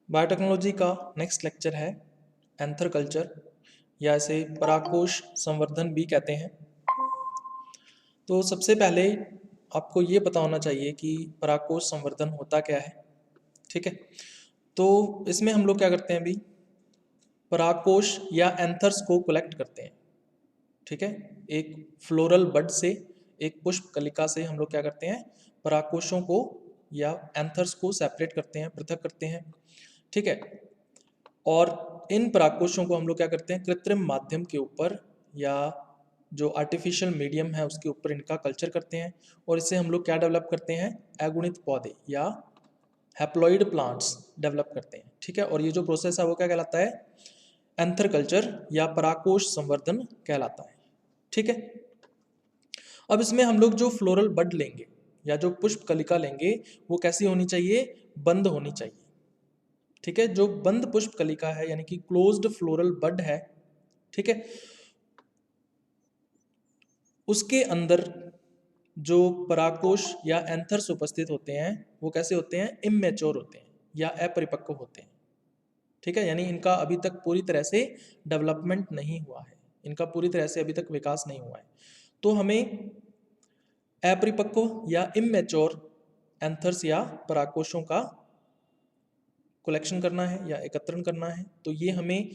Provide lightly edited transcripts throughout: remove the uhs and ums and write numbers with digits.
Biotechnology का next lecture है anther culture या इसे परागकोश संवर्धन भी कहते हैं। तो सबसे पहले आपको ये पता होना चाहिए कि परागकोश संवर्धन होता क्या है। ठीक है, तो इसमें हम लोग क्या करते हैं अभी, परागकोश या एंथर्स को कलेक्ट करते हैं। ठीक है, एक फ्लोरल बड से, एक पुष्प कलिका से हम लोग क्या करते हैं, परागकोशों को या एंथर्स को सेपरेट करते हैं, पृथक करते हैं। ठीक है, और इन परागकोशों को हम लोग क्या करते हैं, कृत्रिम माध्यम के ऊपर या जो आर्टिफिशियल मीडियम है उसके ऊपर इनका कल्चर करते हैं, और इससे हम लोग क्या डेवलप करते हैं, अगुणित पौधे या हैप्लॉइड प्लांट्स डेवलप करते हैं। ठीक है, और ये जो प्रोसेस है वो क्या कहलाता है, एंथर कल्चर या परागकोश संवर्धन कहलाता है। ठीक है, अब इसमें हम लोग जो फ्लोरल बड लेंगे या जो पुष्प कलिका लेंगे वो कैसी होनी चाहिए, बंद होनी चाहिए। ठीक है, जो बंद पुष्प कलिका है यानी कि क्लोज्ड फ्लोरल बड है, ठीक है, उसके अंदर जो परागकोश या एंथर्स उपस्थित होते हैं वो कैसे होते हैं, इमेच्योर होते हैं या अपरिपक्व होते हैं। ठीक है, यानी इनका अभी तक पूरी तरह से डेवलपमेंट नहीं हुआ है, इनका पूरी तरह से अभी तक विकास नहीं हुआ है। तो हमें अपरिपक्व या इमेच्योर एंथर्स या परागकोशों का कलेक्शन करना है या एकत्रण करना है। तो ये हमें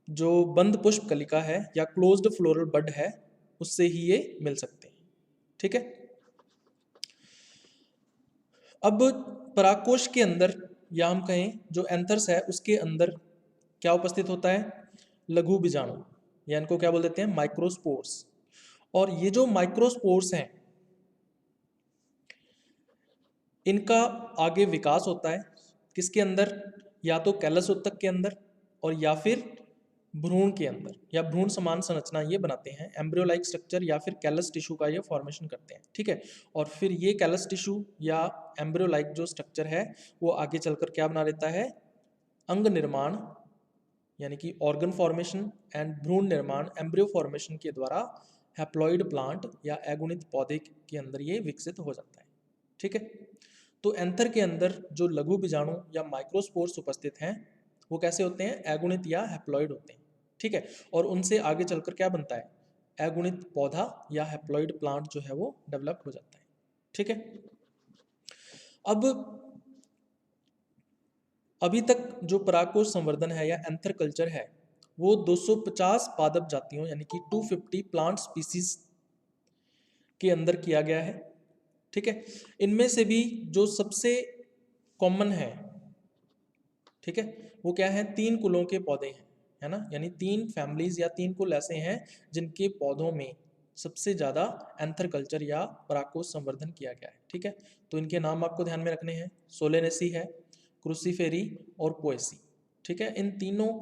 जो बंद पुष्प कलिका है या क्लोज्ड फ्लोरल बड है उससे ही ये मिल सकते हैं। ठीक है, अब परागकोश के अंदर या हम कहें जो एंथर्स है उसके अंदर क्या उपस्थित होता है, लघु बीजाणु या इनको क्या बोल देते हैं, माइक्रोस्पोर्स। और ये जो माइक्रोस्पोर्स हैं इनका आगे विकास होता है किसके अंदर, या तो कैलस उत्तक के अंदर और या फिर भ्रूण के अंदर, या भ्रूण समान संरचना ये बनाते हैं, एम्ब्रियो लाइक स्ट्रक्चर या फिर कैलस टिश्यू का ये फॉर्मेशन करते हैं। ठीक है, और फिर ये कैलस टिश्यू या एम्ब्रियो लाइक जो स्ट्रक्चर है वो आगे चलकर क्या बना देता है, अंग निर्माण यानी कि ऑर्गन फॉर्मेशन एंड भ्रूण निर्माण एम्ब्रियो फॉर्मेशन के द्वारा हैप्लॉइड प्लांट या अगुणित पौधे के अंदर ये विकसित हो जाता है। ठीक है, तो एंथर के अंदर जो लघु बीजाणु या माइक्रोस्पोर्स उपस्थित हैं वो कैसे होते हैं, अगुणित या हैप्लॉइड होते हैं। ठीक है, और उनसे आगे चलकर क्या बनता है, अगुणित पौधा या हैप्लॉइड प्लांट जो है वो डेवलप हो जाता है। ठीक है, अब अभी तक जो परागकोश संवर्धन है या एंथर कल्चर है वो 250 पादप जातियों यानी कि 250 प्लांट स्पीसीज के अंदर किया गया है। ठीक है, इनमें से भी जो सबसे कॉमन है, ठीक है, वो क्या है, 3 कुलों के पौधे हैं, है ना, यानी 3 फैमिलीज या 3 कुल ऐसे हैं जिनके पौधों में सबसे ज़्यादा एंथर कल्चर या परागकोश संवर्धन किया गया है। ठीक है, तो इनके नाम आपको ध्यान में रखने हैं, सोलेनेसी है, क्रूसीफेरी और पोएसी। ठीक है, इन तीनों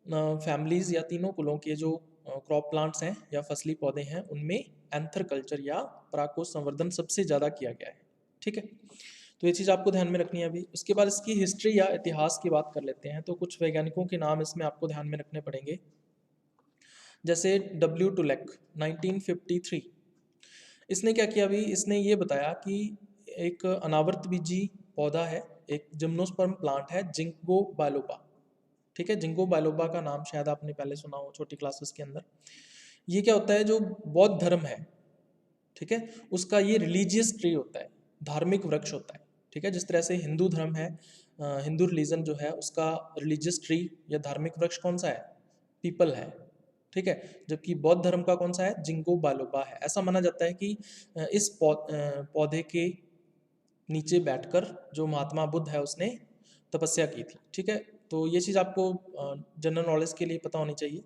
फैमिलीज या तीनों कुलों के जो क्रॉप प्लांट्स हैं या फसली पौधे हैं उनमें एंथर कल्चर या परागकोश संवर्धन सबसे ज़्यादा किया गया है। ठीक है, तो ये चीज़ आपको ध्यान में रखनी है। अभी उसके बाद इसकी हिस्ट्री या इतिहास की बात कर लेते हैं। तो कुछ वैज्ञानिकों के नाम इसमें आपको ध्यान में रखने पड़ेंगे, जैसे डब्ल्यू टुलेक 1953। इसने क्या किया, अभी इसने ये बताया कि एक अनावर्त बीजी पौधा है, एक जिम्नोस्पर्म प्लांट है, जिंको बायलोबा। ठीक है, जिंको बायलोबा का नाम शायद आपने पहले सुना हो छोटी क्लासेस के अंदर। ये क्या होता है, जो बौद्ध धर्म है, ठीक है, उसका ये रिलीजियस ट्री होता है, धार्मिक वृक्ष होता है। ठीक है, जिस तरह से हिंदू धर्म है, हिंदू रिलीजन जो है उसका रिलीजियस ट्री या धार्मिक वृक्ष कौन सा है, पीपल है। ठीक है, जबकि बौद्ध धर्म का कौन सा है, जिंको बालोबा है। ऐसा माना जाता है कि इस पौधे के नीचे बैठकर जो महात्मा बुद्ध है उसने तपस्या की थी। ठीक है, तो ये चीज़ आपको जनरल नॉलेज के लिए पता होनी चाहिए।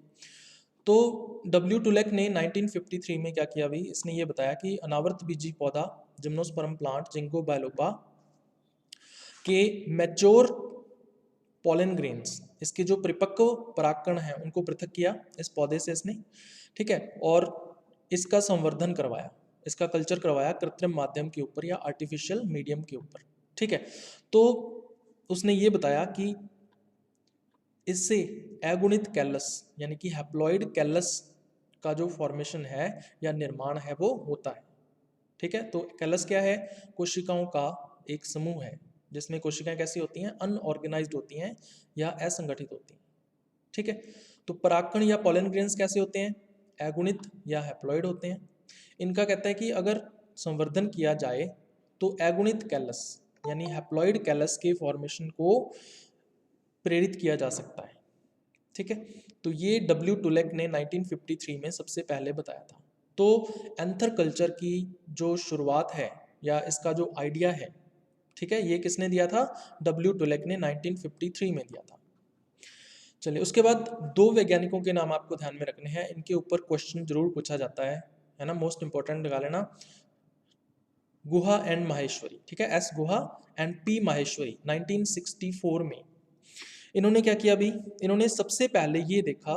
तो डब्ल्यू टुलेक ने 1953 में क्या किया, अभी इसने ये बताया कि अनावर्त बीजी पौधा जिम्नोस्पर्म प्लांट जिंको बायलोबा के मैच्योर पॉलन ग्रेन्स, इसके जो परिपक्व परागकण हैं उनको पृथक किया इस पौधे से इसने। ठीक है, और इसका संवर्धन करवाया, इसका कल्चर करवाया कृत्रिम माध्यम के ऊपर या आर्टिफिशियल मीडियम के ऊपर। ठीक है, तो उसने ये बताया कि इससे अगुणित कैलस यानी कि हैप्लॉइड कैलस का जो फॉर्मेशन है या निर्माण है वो होता है। ठीक है, तो कैलस क्या है, कोशिकाओं का एक समूह है जिसमें कोशिकाएं कैसी होती हैं, अनऑर्गेनाइज्ड होती हैं या असंगठित होती हैं। ठीक है, तो परागकण या पॉलन ग्रेन्स कैसे होते हैं, एगुणित या हैप्लॉइड होते हैं। इनका कहता है कि अगर संवर्धन किया जाए तो एगुणित कैलस यानी हैप्लॉइड कैलस के फॉर्मेशन को प्रेरित किया जा सकता है। ठीक है, तो ये डब्ल्यू टुलेक ने 1953 में सबसे पहले बताया था। तो एंथर कल्चर की जो शुरुआत है या इसका जो आइडिया है, ठीक है, ये किसने दिया था, डब्ल्यू टुलेक ने 1953 में दिया था। चलिए, उसके बाद दो वैज्ञानिकों के नाम आपको ध्यान में रखने हैं, इनके ऊपर क्वेश्चन जरूर पूछा जाता है ना, मोस्ट इंपॉर्टेंट लगा लेना, गुहा एंड माहेश्वरी। ठीक है, S Guha and P Maheshwari 1964 में इन्होंने क्या किया अभी, इन्होंने सबसे पहले ये देखा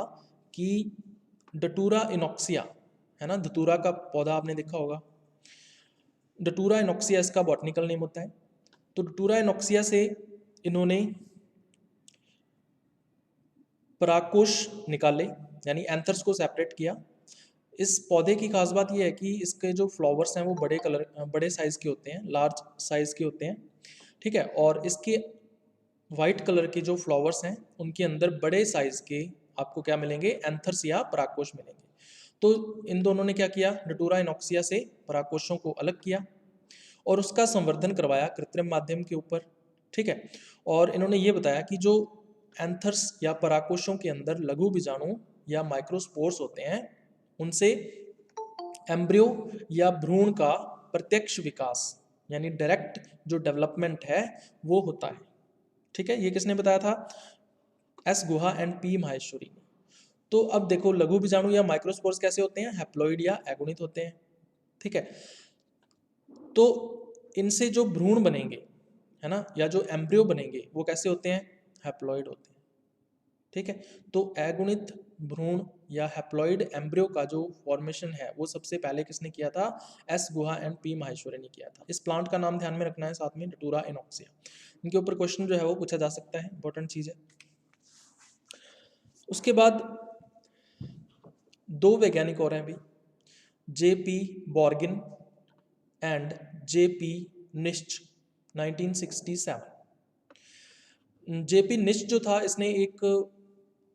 कि डटूरा इनॉक्सिया है ना, धतूरा का पौधा आपने देखा होगा, डटूरा इनॉक्सिया इसका बॉटनिकल नेम होता है। तो डटूरा इनॉक्सिया से इन्होंने परागकोश निकाले यानी एंथर्स को सेपरेट किया। इस पौधे की खास बात यह है कि इसके जो फ्लावर्स हैं वो बड़े साइज के होते हैं, लार्ज साइज के होते हैं। ठीक है, और इसके वाइट कलर के जो फ्लावर्स हैं उनके अंदर बड़े साइज के आपको क्या मिलेंगे, एंथर्स या परागकोश मिलेंगे। तो इन दोनों ने क्या किया, डटूरा इनॉक्सिया से परागकोशों को अलग किया और उसका संवर्धन करवाया कृत्रिम माध्यम के ऊपर। ठीक है, और इन्होंने ये बताया कि जो एंथर्स या परागकोशों के अंदर लघु बीजाणु या माइक्रोस्पोर्स होते हैं उनसे एम्ब्रियो या भ्रूण का प्रत्यक्ष विकास यानी डायरेक्ट जो डेवलपमेंट है वो होता है। ठीक है, ये किसने बताया था, S Guha and P Maheshwari. तो अब देखो, लघु बीजाणु या माइक्रोस्पोर्स कैसे होते हैं, हैप्लॉइड या एगुणित होते हैं। ठीक है, तो इनसे जो भ्रूण बनेंगे है ना, या जो एम्ब्रियो बनेंगे वो कैसे होते हैं, हैप्लॉइड होते हैं। ठीक है, तो एगुणित भ्रूण या हैप्लॉइड एम्ब्रियो का जो फॉर्मेशन है वो सबसे पहले किसने किया था, S Guha and P Maheshwari ने किया था। इस प्लांट का नाम ध्यान में रखना है, साथ में डटूरा इनॉक्सिया। इनके ऊपर क्वेश्चन जो है वो पूछा जा सकता है, इंपॉर्टेंट चीज है। उसके बाद दो वैज्ञानिक और हैं भी, जेपी बॉर्गिन एंड जेपी निश्च 1967। जेपी निश्च जो था इसने एक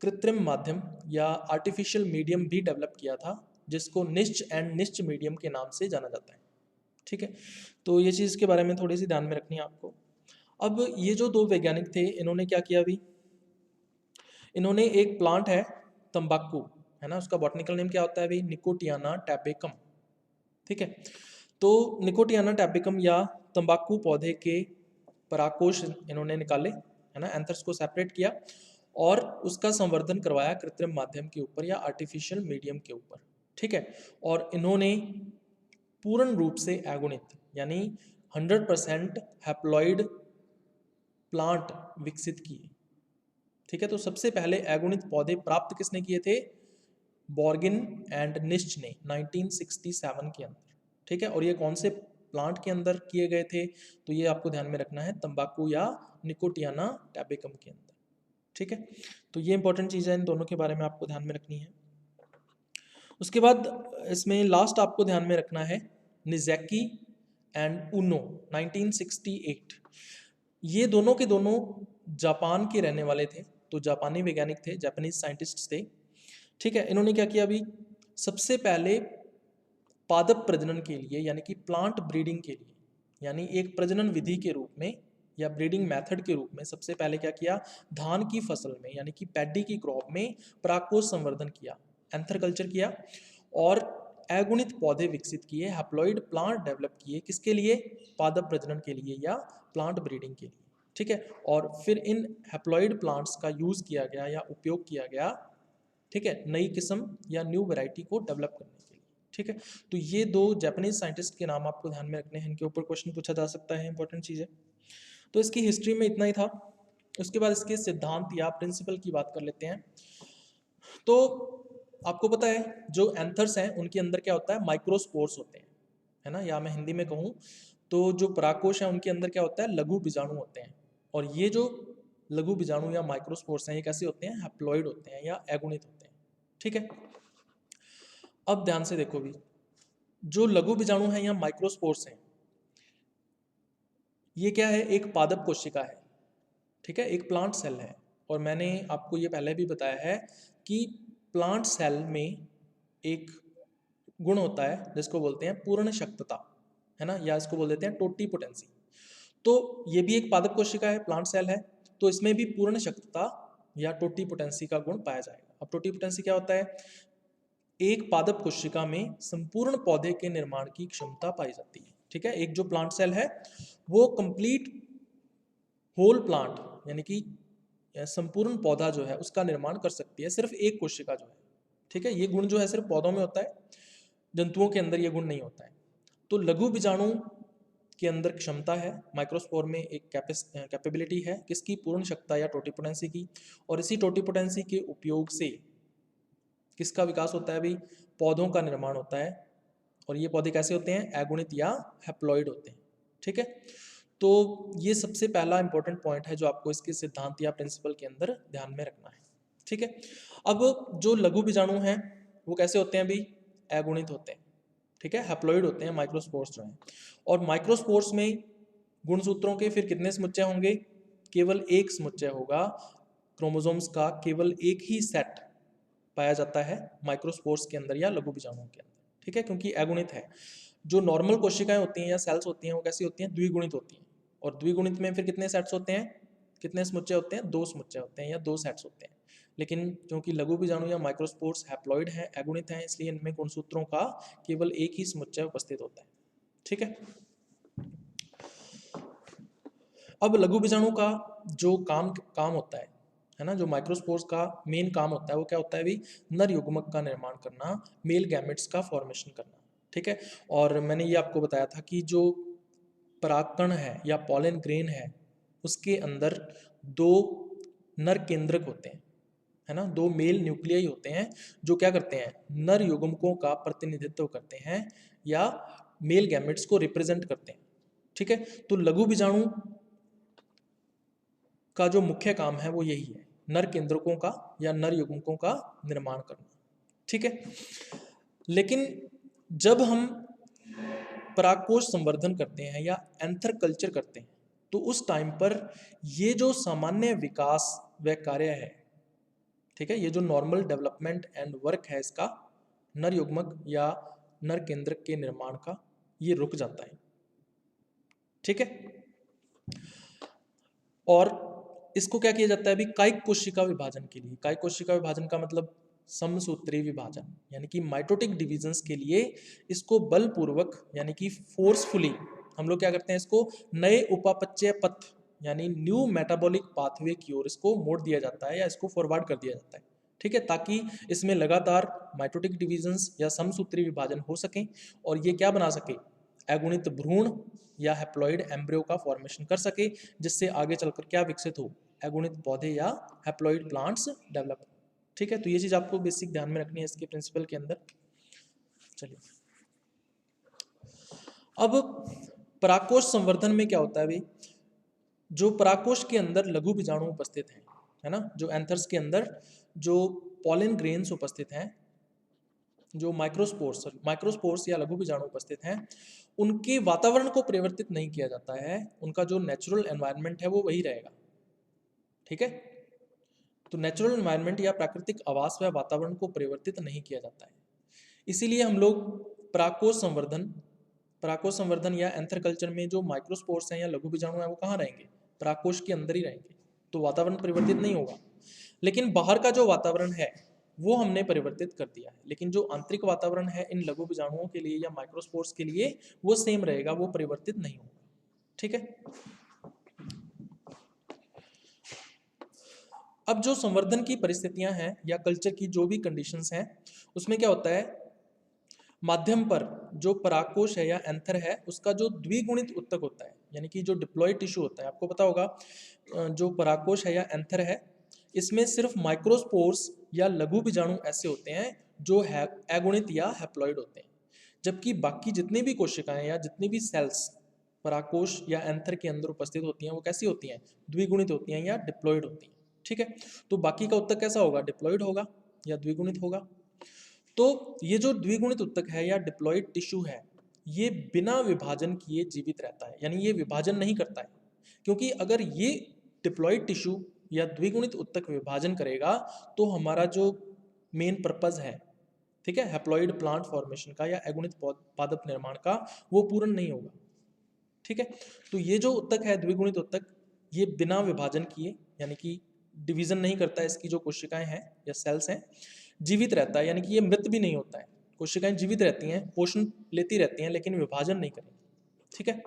कृत्रिम माध्यम या आर्टिफिशियल मीडियम भी डेवलप किया था जिसको निश्च एंड निश्च मीडियम के नाम से जाना जाता है। ठीक है, तो ये चीज़ के बारे में थोड़ी सी ध्यान में रखनी है आपको। अब ये जो दो वैज्ञानिक थे इन्होंने क्या किया अभी, इन्होंने एक प्लांट है तंबाकू है ना, उसका बॉटनिकल नेम क्या होता है अभी, निकोटियाना टैपेकम। ठीक है, तो निकोटियाना टैपेकम या तंबाकू पौधे के परागकोश इन्होंने निकाले है ना, एंथर्स को सेपरेट किया और उसका संवर्धन करवाया कृत्रिम माध्यम के ऊपर या आर्टिफिशियल मीडियम के ऊपर। ठीक है, और इन्होंने पूर्ण रूप से एगुणित यानी 100% हैप्लॉइड प्लांट विकसित किए। ठीक है, तो सबसे पहले एगुणित पौधे प्राप्त किसने किए थे, बॉर्गिन एंड निश्च ने 1967 के अंदर। ठीक है, और ये कौन से प्लांट के अंदर किए गए थे, तो ये आपको ध्यान में रखना है, तंबाकू या निकोटियाना टैपेकम के अंदर। ठीक है, तो ये इंपॉर्टेंट चीज़ है, इन दोनों के बारे में आपको ध्यान में रखनी है। उसके बाद इसमें लास्ट आपको ध्यान में रखना है निज़ेकी एंड उनो 1968। ये दोनों के दोनों जापान के रहने वाले थे, तो जापानी वैज्ञानिक थे, जापानीज साइंटिस्ट थे। ठीक है, इन्होंने क्या किया अभी, सबसे पहले पादप प्रजनन के लिए यानी कि प्लांट ब्रीडिंग के लिए यानी एक प्रजनन विधि के रूप में या ब्रीडिंग मेथड के रूप में सबसे पहले क्या किया, धान की फसल में यानी कि पैडी की क्रॉप में परागकोश संवर्धन किया, एंथर कल्चर किया और अगुणित पौधे विकसित किए, हैप्लॉइड प्लांट डेवलप किए, किसके लिए, पादप प्रजनन के लिए या प्लांट ब्रीडिंग के लिए। ठीक है, और फिर इन हैप्लॉइड प्लांट्स का यूज किया गया या उपयोग किया गया, ठीक है, नई किस्म या न्यू वैरायटी को डेवलप करने के लिए। ठीक है, तो ये दो जापानीज साइंटिस्ट के नाम आपको ध्यान में रखने हैं, इनके ऊपर क्वेश्चन पूछा जा सकता है, इंपॉर्टेंट चीज़ है। तो इसकी हिस्ट्री में इतना ही था। उसके बाद इसके सिद्धांत या प्रिंसिपल की बात कर लेते हैं। तो आपको पता है जो एंथर्स हैं उनके अंदर क्या होता है, माइक्रोस्पोर्स होते हैं है ना, या मैं हिंदी में कहूँ तो जो परागकोश है उनके अंदर क्या होता है, लघु बीजाणु होते हैं। और ये जो लघु बीजाणु या माइक्रोस्पोर्स हैं ये कैसे होते हैं, हैप्लॉइड होते हैं या एगुणित होते हैं। ठीक है, अब ध्यान से देखो भी, जो लघु बीजाणु हैं या माइक्रोस्पोर्स हैं ये क्या है, एक पादप कोशिका है, ठीक है, एक प्लांट सेल है। और मैंने आपको ये पहले भी बताया है कि प्लांट सेल में एक गुण होता है जिसको बोलते हैं पूर्ण शक्तता, है ना, या इसको बोल देते हैं टोटी पोटेंसी। तो ये भी एक पादप कोशिका है, प्लांट सेल है, तो इसमें भी पूर्ण शक्तता या टोटी पोटेंसी का गुण पाया जाएगा। अब टोटी पोटेंसी क्या होता है, एक पादप कोशिका में संपूर्ण पौधे के निर्माण की क्षमता पाई जाती है, ठीक है। एक जो प्लांट सेल है वो कंप्लीट होल प्लांट यानी कि संपूर्ण पौधा जो है उसका निर्माण कर सकती है सिर्फ एक कोशिका जो है, ठीक है। ये गुण जो है सिर्फ पौधों में होता है, जंतुओं के अंदर ये गुण नहीं होता है। तो लघु बीजाणु के अंदर क्षमता है, माइक्रोस्पोर में एक कैपेबिलिटी है किसकी, पूर्ण शक्ति या टोटीपोटेंसी की। और इसी टोटीपोटेंसी के उपयोग से किसका विकास होता है भाई, पौधों का निर्माण होता है। और ये पौधे कैसे होते हैं, अगुणित या हैप्लॉइड होते हैं, ठीक है। तो ये सबसे पहला इंपॉर्टेंट पॉइंट है जो आपको इसके सिद्धांत या प्रिंसिपल के अंदर ध्यान में रखना है, ठीक है। अब जो लघु बीजाणु हैं वो कैसे होते हैं भाई, अगुणित होते हैं, ठीक है, हैप्लॉइड होते हैं माइक्रोस्पोर्स जो हैं। और माइक्रोस्पोर्स में गुणसूत्रों के फिर कितने समुच्चय होंगे, केवल एक समुच्चय होगा, क्रोमोसोम्स का केवल एक ही सेट पाया जाता है माइक्रोस्पोर्स के अंदर या लघु बीजाणुओं के अंदर, ठीक है, क्योंकि अगुणित है। जो नॉर्मल कोशिकाएं होती हैं या सेल्स होती हैं वो कैसी होती हैं, द्विगुणित होती हैं। और द्विगुणित में फिर कितने सेट्स होते हैं, कितने समुच्चय होते हैं, दो समुच्चय होते हैं या दो सेट्स होते हैं। लेकिन क्योंकि लघु बीजाणु या माइक्रोस्पोर्स हैप्लॉइड हैं, अगुणित हैं, इसलिए इनमें गुणसूत्रों का केवल एक ही समुच्चय उपस्थित होता है, ठीक है। अब लघु बीजाणु का जो काम होता है ना, जो माइक्रोस्पोर्स का मेन काम होता है वो क्या होता है भी, नर युग्मक का निर्माण करना, मेल गैमेट्स का फॉर्मेशन करना, ठीक है। और मैंने ये आपको बताया था कि जो परागकण है या पॉलन ग्रेन है उसके अंदर दो नर केंद्रक होते हैं, है ना, दो मेल न्यूक्लियाई होते हैं जो क्या करते हैं, नर युग्मकों का प्रतिनिधित्व करते हैं या मेल गैमेट्स को रिप्रेजेंट करते हैं, ठीक है। तो लघु बीजाणु का जो मुख्य काम है वो यही है, नर केंद्रकों का या नर युग्मकों का निर्माण करना, ठीक है। लेकिन जब हम परागकोश संवर्धन करते हैं या एंथर कल्चर करते हैं तो उस टाइम पर ये जो सामान्य विकास व कार्य है, ठीक है, ये जो नॉर्मल डेवलपमेंट एंड वर्क है इसका, नर युग्मक या नर केंद्रक के निर्माण का, ये रुक जाता है, ठीक है। और इसको क्या किया जाता है अभी, कायिक कोशिका विभाजन के लिए, कायिक कोशिका विभाजन का मतलब समसूत्री विभाजन, यानी कि माइटोटिक डिविजन्स के लिए इसको बलपूर्वक यानी कि फोर्सफुली हम लोग क्या करते हैं, इसको नए उपापचय पथ यानी न्यू मेटाबॉलिक पाथवे की ओर इसको मोड़ दिया जाता है या इसको फॉरवर्ड कर दिया जाता है, ठीक है, ताकि इसमें लगातार माइटोटिक डिविजन्स या समसूत्री विभाजन हो सकें और ये क्या बना सके, अगुणित भ्रूण या हैप्लॉइड एम्ब्रियो का फॉर्मेशन कर सके, जिससे आगे चलकर क्या विकसित हो, अगुणित पौधे या हैप्लॉइड प्लांट्स डेवलप, ठीक है। तो ये चीज आपको बेसिक ध्यान में रखनी है इसके प्रिंसिपल के अंदर। चलिए अब परागकोश संवर्धन में क्या होता है भाई, जो परागकोश के अंदर लघु बीजाणु उपस्थित हैं, है ना, जो एंथर्स के अंदर जो पॉलन ग्रेन्स उपस्थित हैं, जो माइक्रोस्पोर्स या लघु बीजाणु उपस्थित हैं, उनके वातावरण को परिवर्तित नहीं किया जाता है, उनका जो नेचुरल एनवायरनमेंट है वो वही रहेगा, ठीक है। तो नेचुरल एनवायरनमेंट या प्राकृतिक आवास व वातावरण को परिवर्तित नहीं किया जाता है। इसीलिए हम लोग परागकोश संवर्धन या एंथर कल्चर में जो माइक्रोस्पोर्स हैं या लघु बीजाणु हैं वो कहाँ रहेंगे, परागकोश के अंदर ही रहेंगे, तो वातावरण परिवर्तित नहीं होगा। लेकिन बाहर का जो वातावरण है वो हमने परिवर्तित कर दिया है, लेकिन जो आंतरिक वातावरण है इन लघु बीजाणुओं के लिए या माइक्रोस्पोर्स के लिए वो सेम रहेगा, वो परिवर्तित नहीं होगा, ठीक है। अब जो संवर्धन की परिस्थितियां हैं या कल्चर की जो भी कंडीशंस हैं उसमें क्या होता है, माध्यम पर जो परागकोश है या एंथर है उसका जो द्विगुणित उत्तक होता है, यानी कि जो डिप्लॉयड टिश्यू होता है, आपको पता होगा जो परागकोश है या एंथर है इसमें सिर्फ माइक्रोस्पोर्स या लघु बीजाणु ऐसे होते हैं जो है अगुणित या हैप्लॉइड होते हैं, जबकि बाकी जितनी भी कोशिकाएं या जितनी भी सेल्स परागकोश या एंथर के अंदर उपस्थित होती हैं वो कैसी होती हैं, द्विगुणित होती हैं या डिप्लॉयड होती हैं, ठीक है। तो बाकी का उत्तक कैसा होगा, डिप्लॉयड होगा या द्विगुणित होगा। तो ये जो द्विगुणित उत्तक है या डिप्लॉयड टिश्यू है ये बिना विभाजन किए जीवित रहता है, यानी ये विभाजन नहीं करता है, क्योंकि अगर ये डिप्लॉयड टिश्यू या द्विगुणित उत्तक विभाजन करेगा तो हमारा जो मेन पर्पज है, ठीक है, हैप्लॉइड प्लांट फॉर्मेशन का या अगुणित पादप निर्माण का, वो पूर्ण नहीं होगा। ठीक है, तो ये जो उत्तक है द्विगुणित उत्तक, ये बिना विभाजन किए यानी कि डिवीजन नहीं करता है, इसकी जो कोशिकाएं हैं या सेल्स हैं, जीवित रहता है, यानी कि ये मृत भी नहीं होता है। कोशिकाएं जीवित रहती हैं, पोषण लेती रहती हैं, लेकिन विभाजन नहीं करेंगी। ठीक है,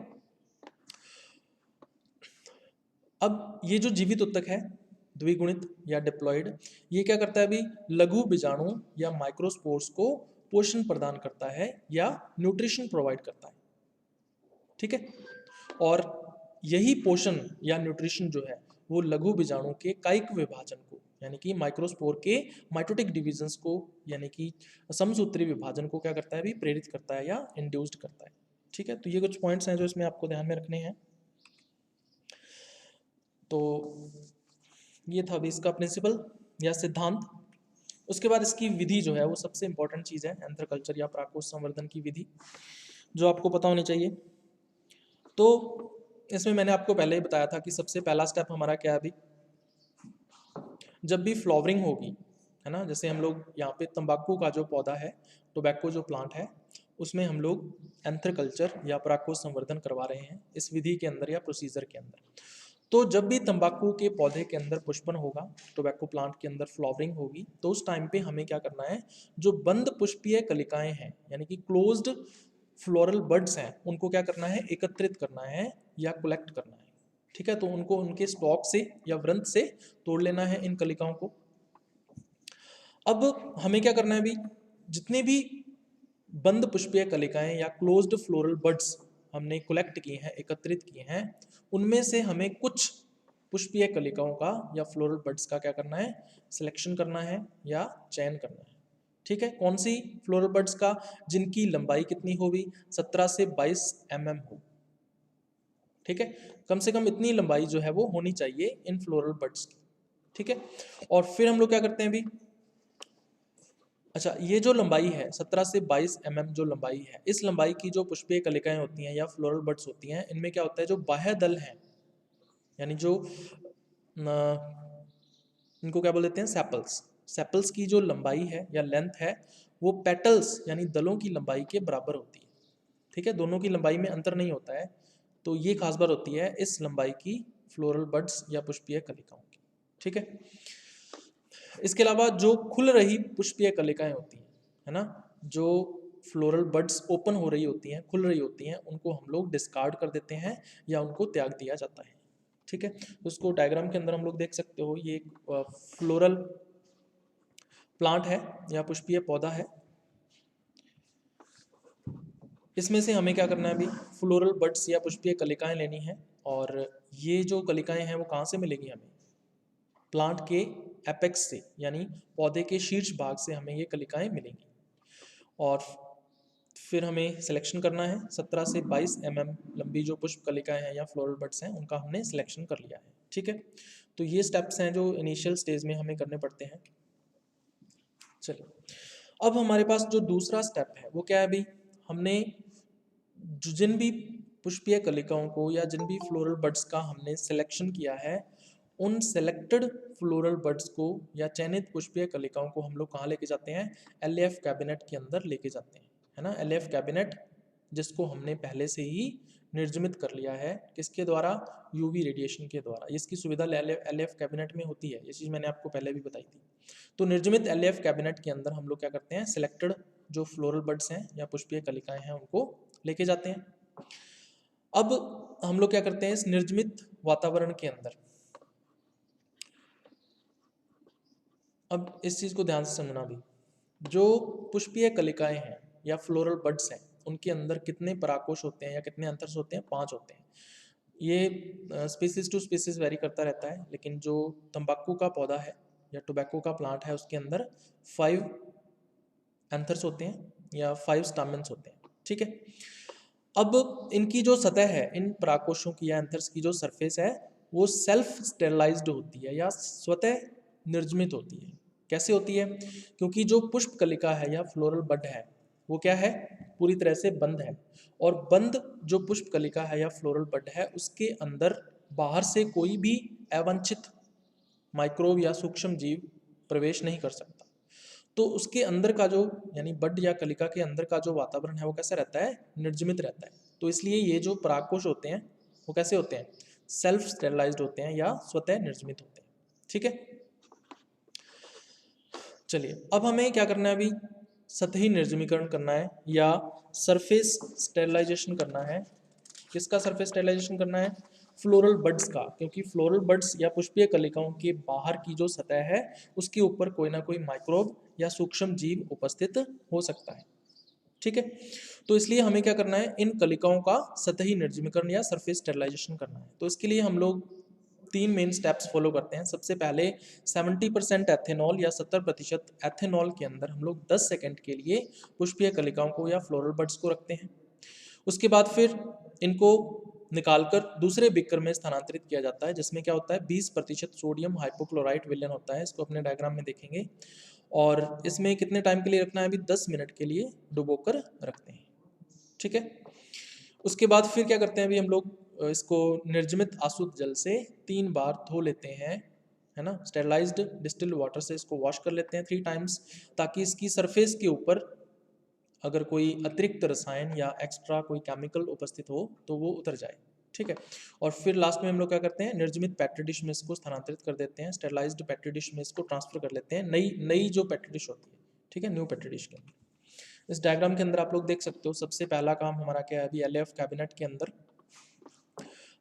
अब ये जो जीवित उत्तक है द्विगुणित या डिप्लॉयड, ये क्या करता है अभी, लघु बीजाणु या माइक्रोस्पोर्स को पोषण प्रदान करता है या न्यूट्रिशन प्रोवाइड करता है। ठीक है, और यही पोषण या न्यूट्रिशन जो है वो लघु बीजाणु के कायिक विभाजन को, यानी कि माइक्रोस्पोर के माइटोटिक डिविजन्स को, यानी कि समसूत्री विभाजन को क्या करता है अभी, प्रेरित करता है या इंड्यूस्ड करता है। ठीक है, तो ये कुछ पॉइंट्स हैं जो इसमें आपको ध्यान में रखने हैं। तो ये था अभी इसका प्रिंसिपल या सिद्धांत। उसके बाद इसकी विधि जो है वो सबसे इंपॉर्टेंट चीज़ है, एंथर कल्चर या परागकोश संवर्धन की विधि, जो आपको पता होनी चाहिए। तो इसमें मैंने आपको पहले ही बताया था कि सबसे पहला स्टेप हमारा क्या है अभी, जब भी फ्लावरिंग होगी, है ना, जैसे हम लोग यहाँ पे तंबाकू का जो पौधा है, टोबैको जो प्लांट है, उसमें हम लोग एंथर कल्चर या परागकोश संवर्धन करवा रहे हैं इस विधि के अंदर या प्रोसीजर के अंदर। तो जब भी तंबाकू के पौधे के अंदर पुष्पन होगा, टोबैको प्लांट के अंदर फ्लावरिंग होगी, तो उस टाइम पे हमें क्या करना है, जो बंद पुष्पीय कलिकाएं हैं यानी कि क्लोज्ड फ्लोरल बड्स हैं, उनको क्या करना है, एकत्रित करना है या कलेक्ट करना है। ठीक है, तो उनको उनके स्टॉक से या वृंत से तोड़ लेना है इन कलिकाओं को। अब हमें क्या करना है अभी, जितने भी बंद पुष्पीय कलिकाएं या क्लोज्ड फ्लोरल बड्स हमने कलेक्ट किए हैं, एकत्रित किए हैं, उनमें से हमें कुछ पुष्पीय कलिकाओं का या फ्लोरल बड्स का क्या करना है, सिलेक्शन करना है या चयन करना है। ठीक है, कौन सी फ्लोरल बड्स का, जिनकी लंबाई कितनी होगी, 17 से 22 mm हो। ठीक है, कम से कम इतनी लंबाई जो है वो होनी चाहिए इन फ्लोरल बड्स की। ठीक है, और फिर हम लोग क्या करते हैं अभी, अच्छा, ये जो लंबाई है 17 से 22 mm जो लंबाई है, इस लंबाई की जो पुष्पीय कलिकाएं होती हैं या फ्लोरल बड्स होती हैं, इनमें क्या होता है, जो बाह्य दल हैं, यानी जो इनको क्या बोल देते हैं, सेपल्स, सेपल्स की जो लंबाई है या लेंथ है, वो पेटल्स यानी दलों की लंबाई के बराबर होती है। ठीक है, दोनों की लंबाई में अंतर नहीं होता है, तो ये खास बात होती है इस लंबाई की फ्लोरल बड्स या पुष्पीय कलिकाओं की। ठीक है, इसके अलावा जो खुल रही पुष्पीय कलिकाएं होती हैं, है ना, जो फ्लोरल बड्स ओपन हो रही होती हैं, खुल रही होती हैं, उनको हम लोग डिस्कार्ड कर देते हैं या उनको त्याग दिया जाता है। ठीक है, तो उसको डायग्राम के अंदर हम लोग देख सकते हो, ये एक फ्लोरल प्लांट है या पुष्पीय पौधा है। इसमें से हमें क्या करना है अभी, फ्लोरल बड्स या पुष्पीय कलिकाएं लेनी है, और ये जो कलिकाएं हैं वो कहाँ से मिलेगी हमें, प्लांट के एपेक्स से, यानी पौधे के शीर्ष भाग से हमें ये कलिकाएं मिलेंगी। और फिर हमें सिलेक्शन करना है, 17 से 22 mm लंबी जो पुष्प कलिकाएं हैं या फ्लोरल बड्स हैं, उनका हमने सिलेक्शन कर लिया है। ठीक है, तो ये स्टेप्स हैं जो इनिशियल स्टेज में हमें करने पड़ते हैं। चलिए, अब हमारे पास जो दूसरा स्टेप है वो क्या है अभी, हमने जिन भी पुष्पीय कलिकाओं को या जिन भी फ्लोरल बड्स का हमने सिलेक्शन किया है, उन सेलेक्टेड फ्लोरल बड्स को या चयनित पुष्पीय कलिकाओं को हम लोग कहाँ लेके जाते हैं, एलएएफ कैबिनेट के अंदर लेके जाते हैं, है ना। एलएएफ कैबिनेट जिसको हमने पहले से ही निर्जमित कर लिया है, किसके द्वारा, यूवी रेडिएशन के द्वारा। इसकी सुविधा एलएएफ कैबिनेट में होती है, ये चीज़ मैंने आपको पहले भी बताई थी। तो निर्जमित एलएएफ कैबिनेट के अंदर हम लोग क्या करते हैं, सिलेक्टेड जो फ्लोरल बड्स हैं या पुष्पीय कलिकाएं हैं उनको लेके जाते हैं। अब हम लोग क्या करते हैं, इस निर्जमित वातावरण के अंदर, अब इस चीज़ को ध्यान से समझना भी, जो पुष्पीय कलिकाएं हैं या फ्लोरल बड्स हैं, उनके अंदर कितने परागकोश होते हैं या कितने अंतर्स होते हैं, 5 होते हैं। ये स्पीसीज टू स्पीसीज वेरी करता रहता है, लेकिन जो तंबाकू का पौधा है या टोबैको का प्लांट है, उसके अंदर 5 एंथर्स होते हैं या 5 स्टामेन्स होते हैं। ठीक है, अब इनकी जो सतह है, इन परागकोशों की या एंथर्स की जो सरफेस है, वो सेल्फ स्टेरलाइज्ड होती है या स्वतः निर्जमित होती है। कैसे होती है, क्योंकि जो पुष्प कलिका है या फ्लोरल बड है, वो क्या है, पूरी तरह से बंद है। और बंद जो पुष्प कलिका है या फ्लोरल बड है, उसके अंदर बाहर से कोई भी अवांछित माइक्रोब या सूक्ष्म जीव प्रवेश नहीं कर सकता। तो उसके अंदर का जो, यानी बड या कलिका के अंदर का जो वातावरण है वो कैसा रहता है, निर्जमित रहता है। तो इसलिए ये जो परागकोश होते हैं वो कैसे होते हैं, सेल्फ स्टेरलाइज्ड होते हैं या स्वतः निर्जमित होते हैं। ठीक है, चलिए अब हमें क्या करना है, अभी सतही निर्जमीकरण करना है या सरफेस स्टेरलाइजेशन करना है। किसका सरफेस स्टेरलाइजेशन करना है, फ्लोरल बड्स का, क्योंकि फ्लोरल बड्स या पुष्पीय कलिकाओं के बाहर की जो सतह है उसके ऊपर कोई ना कोई माइक्रोब या सूक्ष्म जीव उपस्थित हो सकता है। ठीक है, तो इसलिए हमें क्या करना है, इन कलिकाओं का सतही निर्जमीकरण या सरफेस स्टेरलाइजेशन करना है। तो इसके लिए हम लोग 3 मेन स्टेप्स फॉलो करते हैं। सबसे पहले 70% एथेनॉल या 70% एथेनॉल के अंदर हम लोग 10 सेकंड के लिए पुष्पीय कलिकाओं को या फ्लोरल बड्स को रखते हैं। उसके बाद फिर इनको निकालकर दूसरे बीकर में स्थानांतरित किया जाता है, जिसमें क्या होता है, 20% सोडियम हाइपोक्लोराइट विलयन होता है। इसको अपने डायग्राम में देखेंगे। और इसमें कितने टाइम के लिए रखना है, अभी 10 मिनट के लिए डुबोकर रखते हैं। ठीक है, उसके बाद फिर क्या करते हैं, अभी हम लोग इसको निर्जमित आसुत जल से 3 बार धो लेते हैं, है ना। स्टेरलाइज्ड डिस्टिल्ड वाटर से इसको वॉश कर लेते हैं 3 टाइम्स, ताकि इसकी सरफेस के ऊपर अगर कोई अतिरिक्त रसायन या एक्स्ट्रा कोई केमिकल उपस्थित हो तो वो उतर जाए। ठीक है, और फिर लास्ट में हम लोग क्या करते हैं, निर्जमित पेट्री डिश में इसको स्थानांतरित कर देते हैं, स्टेरलाइज्ड पेट्री डिश में इसको ट्रांसफर कर लेते हैं, नई नई जो पेट्री डिश होती है। ठीक है, न्यू पेट्री डिश के अंदर। इस डायग्राम के अंदर आप लोग देख सकते हो, सबसे पहला काम हमारा क्या है, अभी एलएफ कैबिनेट के अंदर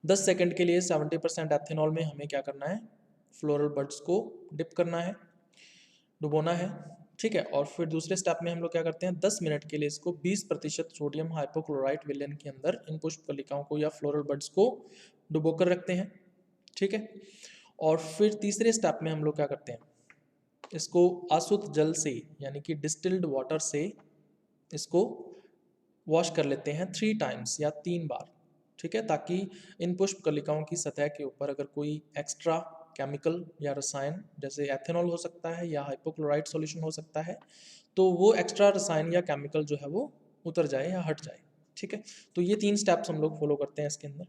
10 सेकंड के लिए 70% एथेनॉल में हमें क्या करना है, फ्लोरल बड्स को डिप करना है, डुबोना है। ठीक है, और फिर दूसरे स्टेप में हम लोग क्या करते हैं, 10 मिनट के लिए इसको 20% सोडियम हाइपोक्लोराइट विलयन के अंदर इन पुष्प कलिकाओं को या फ्लोरल बड्स को डुबोकर रखते हैं। ठीक है, और फिर तीसरे स्टेप में हम लोग क्या करते हैं, इसको आसुत जल से यानी कि डिस्टिल्ड वाटर से इसको वॉश कर लेते हैं 3 टाइम्स या 3 बार। ठीक है, ताकि इन पुष्प कलिकाओं की सतह के ऊपर अगर कोई एक्स्ट्रा केमिकल या रसायन, जैसे एथेनॉल हो सकता है या हाइपोक्लोराइट सॉल्यूशन हो सकता है, तो वो एक्स्ट्रा रसायन या केमिकल जो है वो उतर जाए या हट जाए। ठीक है, तो ये 3 स्टेप्स हम लोग फॉलो करते हैं इसके अंदर।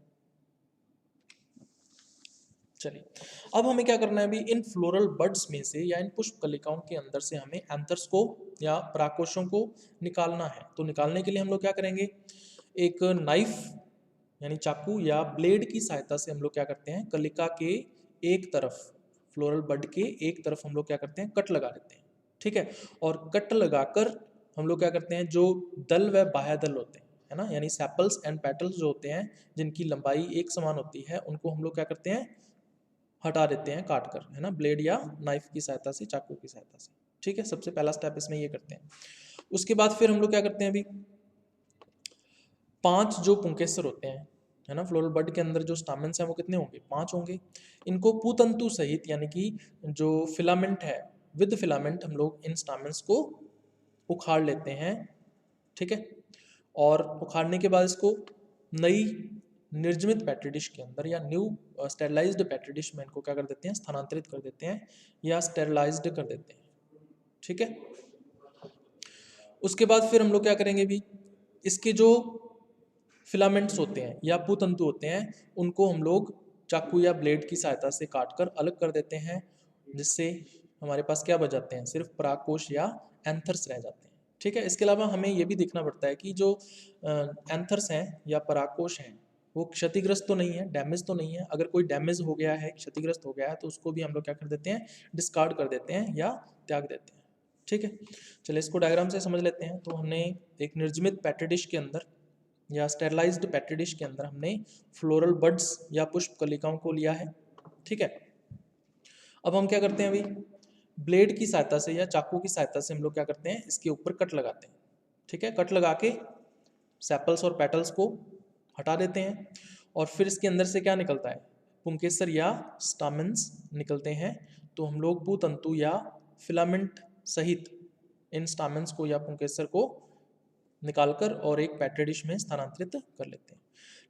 चलिए अब हमें क्या करना है, अभी इन फ्लोरल बड्स में से या इन पुष्प कलिकाओं के अंदर से हमें एंथर्स को या परागकोशों को निकालना है। तो निकालने के लिए हम लोग क्या करेंगे, एक नाइफ यानी चाकू या ब्लेड की सहायता से हम लोग क्या करते हैं, कलिका के एक तरफ, फ्लोरल बड के एक तरफ हम लोग क्या करते हैं, कट लगा देते हैं। ठीक है, और कट लगाकर हम लोग क्या करते हैं, जो दल व बाह्य दल होते हैं, है ना, यानी सेपल्स एंड पेटल्स जो होते हैं जिनकी लंबाई एक समान होती है, उनको हम लोग क्या करते हैं, हटा देते हैं काट कर, है ना, ब्लेड या नाइफ की सहायता से, चाकू की सहायता से। ठीक है, सबसे पहला स्टेप इसमें ये करते हैं। उसके बाद फिर हम लोग क्या करते हैं, अभी 5 जो पुंकेसर होते हैं, है ना, फ्लोरल बड के अंदर जो स्टामेंस हैं वो कितने होंगे, 5 होंगे। इनको पूतंतु सहित यानी कि जो फिलामेंट है, विद फिलामेंट हम लोग इन स्टामेंस को उखाड़ लेते हैं। ठीक है, और उखाड़ने के बाद इसको नई निर्जमित पेट्री डिश के अंदर या न्यू स्टेरलाइज्ड पेट्री डिश में इनको क्या कर देते हैं, स्थानांतरित कर देते हैं या स्टेरलाइज्ड कर देते हैं। ठीक है, उसके बाद फिर हम लोग क्या करेंगे, भी इसके जो फिलामेंट्स होते हैं या पूतंतु होते हैं उनको हम लोग चाकू या ब्लेड की सहायता से काटकर अलग कर देते हैं, जिससे हमारे पास क्या बच जाते हैं, सिर्फ परागकोश या एंथर्स रह जाते हैं। ठीक है, इसके अलावा हमें ये भी देखना पड़ता है कि जो एंथर्स हैं या परागकोश हैं वो क्षतिग्रस्त तो नहीं है, डैमेज तो नहीं है। अगर कोई डैमेज हो गया है, क्षतिग्रस्त हो गया है, तो उसको भी हम लोग क्या कर देते हैं, डिस्कार्ड कर देते हैं या त्याग देते हैं। ठीक है, चलिए इसको डायग्राम से समझ लेते हैं। तो हमने एक निर्जमित पेट्री डिश के अंदर या स्टेरलाइज्ड पेट्री डिश के अंदर हमने फ्लोरल बड्स या पुष्प कलिकाओं को लिया है। ठीक है, अब हम क्या करते हैं, अभी ब्लेड की सहायता से या चाकू की सहायता से हम लोग क्या करते हैं, इसके ऊपर कट लगाते हैं। ठीक है, कट लगा के सेपल्स और पेटल्स को हटा देते हैं, और फिर इसके अंदर से क्या निकलता है, पुंकेसर या स्टामेंस निकलते हैं। तो हम लोग पूतंतु या फिलामेंट सहित इन स्टामेंस को या पुंकेसर को निकालकर और एक पेट्री डिश में स्थानांतरित कर लेते हैं।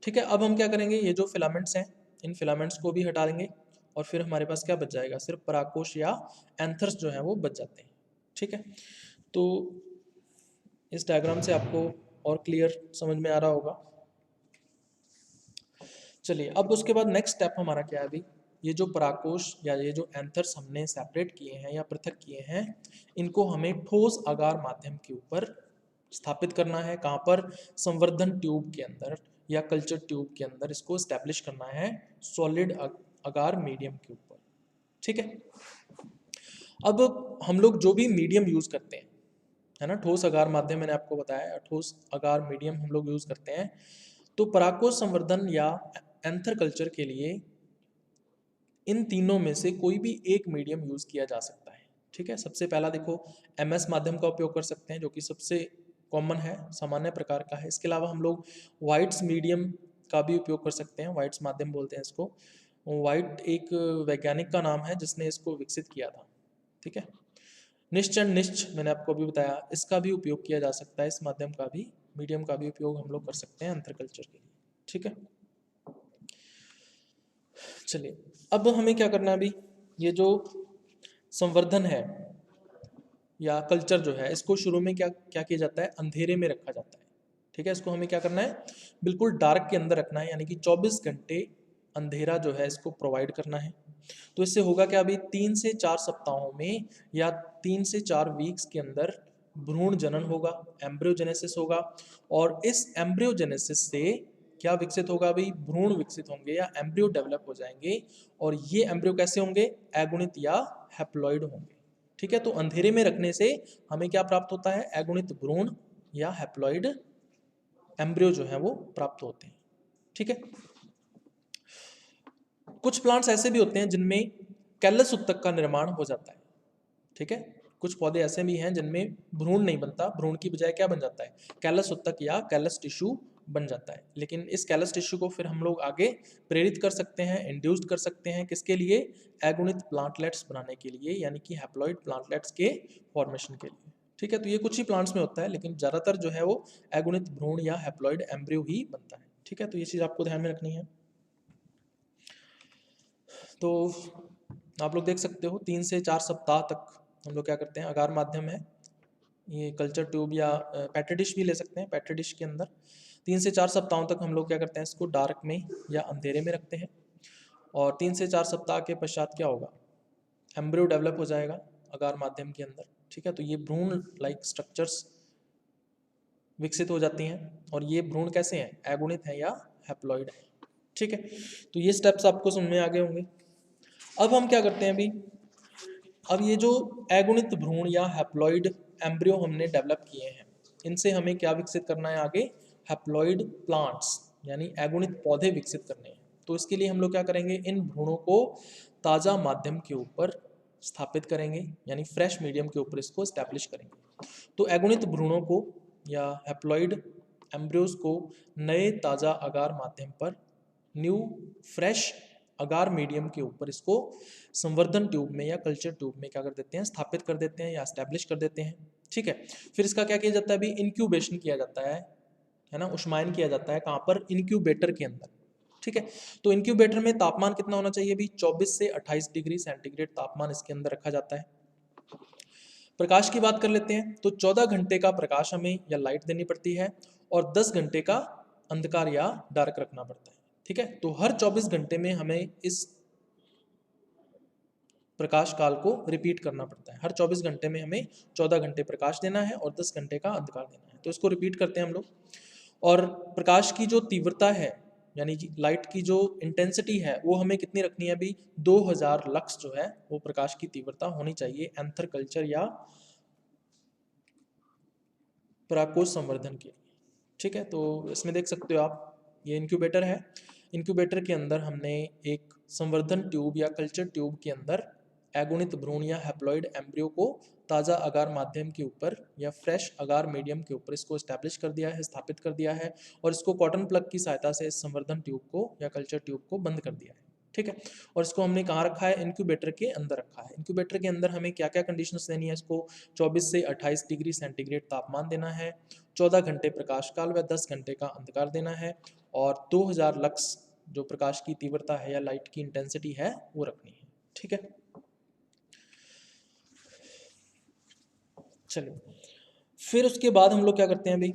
ठीक है, अब हम क्या करेंगे, ये जो फिलामेंट्स हैं इन फिलामेंट्स को भी हटा देंगे, और फिर हमारे पास क्या बच जाएगा, सिर्फ परागकोश या एंथर्स जो है वो बच जाते हैं। ठीक है, तो इस डायग्राम से आपको और क्लियर समझ में आ रहा होगा। चलिए, अब उसके बाद नेक्स्ट स्टेप हमारा क्या है अभी, ये जो परागकोश या ये जो एंथर्स हमने सेपरेट किए हैं या पृथक किए हैं, इनको हमें ठोस अगार माध्यम के ऊपर स्थापित करना है। कहाँ पर? संवर्धन ट्यूब के अंदर या कल्चर ट्यूब के अंदर इसको स्टैब्लिश करना है, सॉलिड अगार मीडियम के ऊपर। ठीक है। अब हम लोग जो भी मीडियम यूज करते हैं, है ना, ठोस अगार माध्यम मैंने आपको बताया, ठोस अगार मीडियम हम लोग यूज करते हैं, तो परागकोश संवर्धन या एंथर कल्चर के लिए इन तीनों में से कोई भी एक मीडियम यूज किया जा सकता है। ठीक है। सबसे पहला देखो, एमएस माध्यम का उपयोग कर सकते हैं, जो कि सबसे कॉमन है, सामान्य प्रकार का है। इसके अलावा हम लोग वाइट्स मीडियम का भी उपयोग कर सकते हैं, वाइट्स माध्यम बोलते हैं इसको। वाइट एक वैज्ञानिक का नाम है जिसने इसको विकसित किया था। ठीक है। निश्चन निश्च मैंने आपको अभी बताया, इसका भी उपयोग किया जा सकता है, इस माध्यम का भी, मीडियम का भी उपयोग हम लोग कर सकते हैं अंतर कल्चर के लिए। ठीक है। चलिए, अब हमें क्या करना है अभी, ये जो संवर्धन है या कल्चर जो है, इसको शुरू में क्या क्या किया जाता है, अंधेरे में रखा जाता है। ठीक है। इसको हमें क्या करना है, बिल्कुल डार्क के अंदर रखना है, यानी कि 24 घंटे अंधेरा जो है इसको प्रोवाइड करना है। तो इससे होगा क्या, अभी 3 से 4 सप्ताहों में या 3 से 4 वीक्स के अंदर भ्रूण जनन होगा, एम्ब्रियोजेनेसिस होगा। और इस एम्ब्रियोजेनेसिस से क्या विकसित होगा, अभी भ्रूण विकसित होंगे या एम्ब्रियो डेवलप हो जाएंगे। और ये एम्ब्रियो कैसे होंगे, एगुणित या हैप्लॉइड होंगे। ठीक है। तो अंधेरे में रखने से हमें क्या प्राप्त होता है, एगुणित भ्रूण या हैप्लॉइड एम्ब्रियो जो है वो प्राप्त होते हैं। ठीक है। कुछ प्लांट्स ऐसे भी होते हैं जिनमें कैलस उत्तक का निर्माण हो जाता है। ठीक है। कुछ पौधे ऐसे भी हैं जिनमें भ्रूण नहीं बनता, भ्रूण की बजाय क्या बन जाता है, कैलस उत्तक या कैलस टिश्यू बन जाता है। लेकिन इस कैलस टिश्यू को फिर हम लोग आगे प्रेरित कर सकते हैं, इंड्यूस्ड कर सकते हैं, किसके लिए, एगुणित प्लांटलेट्स बनाने के लिए, यानी कि हैप्लॉइड प्लांटलेट्स के फॉर्मेशन के लिए। ठीक है। तो ये कुछ ही प्लांट्स में होता है, लेकिन ज़्यादातर जो है वो एगुणित भ्रूण या हैप्लॉइड एम्ब्रियो ही बनता है। ठीक है। तो ये चीज़ आपको ध्यान में रखनी है। तो आप लोग देख सकते हो 3 से 4 सप्ताह तक हम लोग क्या करते हैं, अगार माध्यम है, ये कल्चर ट्यूब या पेट्री डिश भी ले सकते हैं, पेट्री डिश के अंदर 3 से 4 सप्ताहों तक हम लोग क्या करते हैं, इसको डार्क में या अंधेरे में रखते हैं। और 3 से 4 सप्ताह के पश्चात क्या होगा, एम्ब्रियो डेवलप हो जाएगा अगार माध्यम के अंदर। ठीक है। तो ये भ्रूण लाइक स्ट्रक्चर्स विकसित हो जाती हैं, और ये भ्रूण कैसे हैं, एगुणित हैं या हैप्लॉइड हैं। ठीक है। तो ये स्टेप्स आपको समझ में आ गए होंगे। अब हम क्या करते हैं अभी, अब ये जो एगुणित भ्रूण या हैप्लॉइड एम्ब्रियो हमने डेवलप किए हैं, इनसे हमें क्या विकसित करना है आगे, हैप्लॉइड प्लांट्स यानी एगुणित पौधे विकसित करने हैं। तो इसके लिए हम लोग क्या करेंगे, इन भ्रूणों को ताज़ा माध्यम के ऊपर स्थापित करेंगे, यानी फ्रेश मीडियम के ऊपर इसको स्टैब्लिश करेंगे। तो एगुणित भ्रूणों को या हैप्लॉइड एम्ब्रियोज को नए ताज़ा अगार माध्यम पर, न्यू फ्रेश अगार मीडियम के ऊपर इसको संवर्धन ट्यूब में या कल्चर ट्यूब में क्या कर देते हैं, स्थापित कर देते हैं या स्टैब्लिश कर देते हैं। ठीक है। फिर इसका क्या किया जाता है, अभी इंक्यूबेशन किया जाता है ना, उष्मायन किया जाता है, कहाँ पर, इंक्यूबेटर के अंदर। ठीक है। तो इंक्यूबेटर में तापमान कितना होना चाहिए, अभी 24 से 28 डिग्री सेंटीग्रेड तापमान इसके अंदर रखा जाता है। प्रकाश की बात कर लेते हैं, तो 14 घंटे का प्रकाश हमें या लाइट देनी पड़ती है, और 10 घंटे का अंधकार या डार्क रखना पड़ता है। ठीक है। तो हर 24 घंटे में हमें इस प्रकाश काल को रिपीट करना पड़ता है। हर 24 घंटे में हमें 14 घंटे प्रकाश देना है और 10 घंटे का अंधकार देना है। तो इसको रिपीट करते हैं हम लोग। और प्रकाश की जो तीव्रता है, यानी कि लाइट की जो इंटेंसिटी है, वो हमें कितनी रखनी है, अभी 2000 लक्स जो है वो प्रकाश की तीव्रता होनी चाहिए एंथर कल्चर या परागकोश संवर्धन के लिए। ठीक है। तो इसमें देख सकते हो आप, ये इंक्यूबेटर है, इंक्यूबेटर के अंदर हमने एक संवर्धन ट्यूब या कल्चर ट्यूब के अंदर एगुणित भ्रूण या हैप्लॉइड एम्ब्रियो को ताज़ा अगार माध्यम के ऊपर या फ्रेश अगार मीडियम के ऊपर इसको एस्टैब्लिश कर दिया है, स्थापित कर दिया है, और इसको कॉटन प्लग की सहायता से इस संवर्धन ट्यूब को या कल्चर ट्यूब को बंद कर दिया है। ठीक है। और इसको हमने कहाँ रखा है, इंक्यूबेटर के अंदर रखा है। इंक्यूबेटर के अंदर हमें क्या क्या कंडीशंस देनी है, इसको 24 से 28 डिग्री सेंटीग्रेड तापमान देना है, 14 घंटे प्रकाश काल व 10 घंटे का अंधकार देना है, और 2000 लक्स जो प्रकाश की तीव्रता है या लाइट की इंटेंसिटी है वो रखनी है। ठीक है। चलिए, फिर उसके बाद हम लोग क्या करते हैं अभी,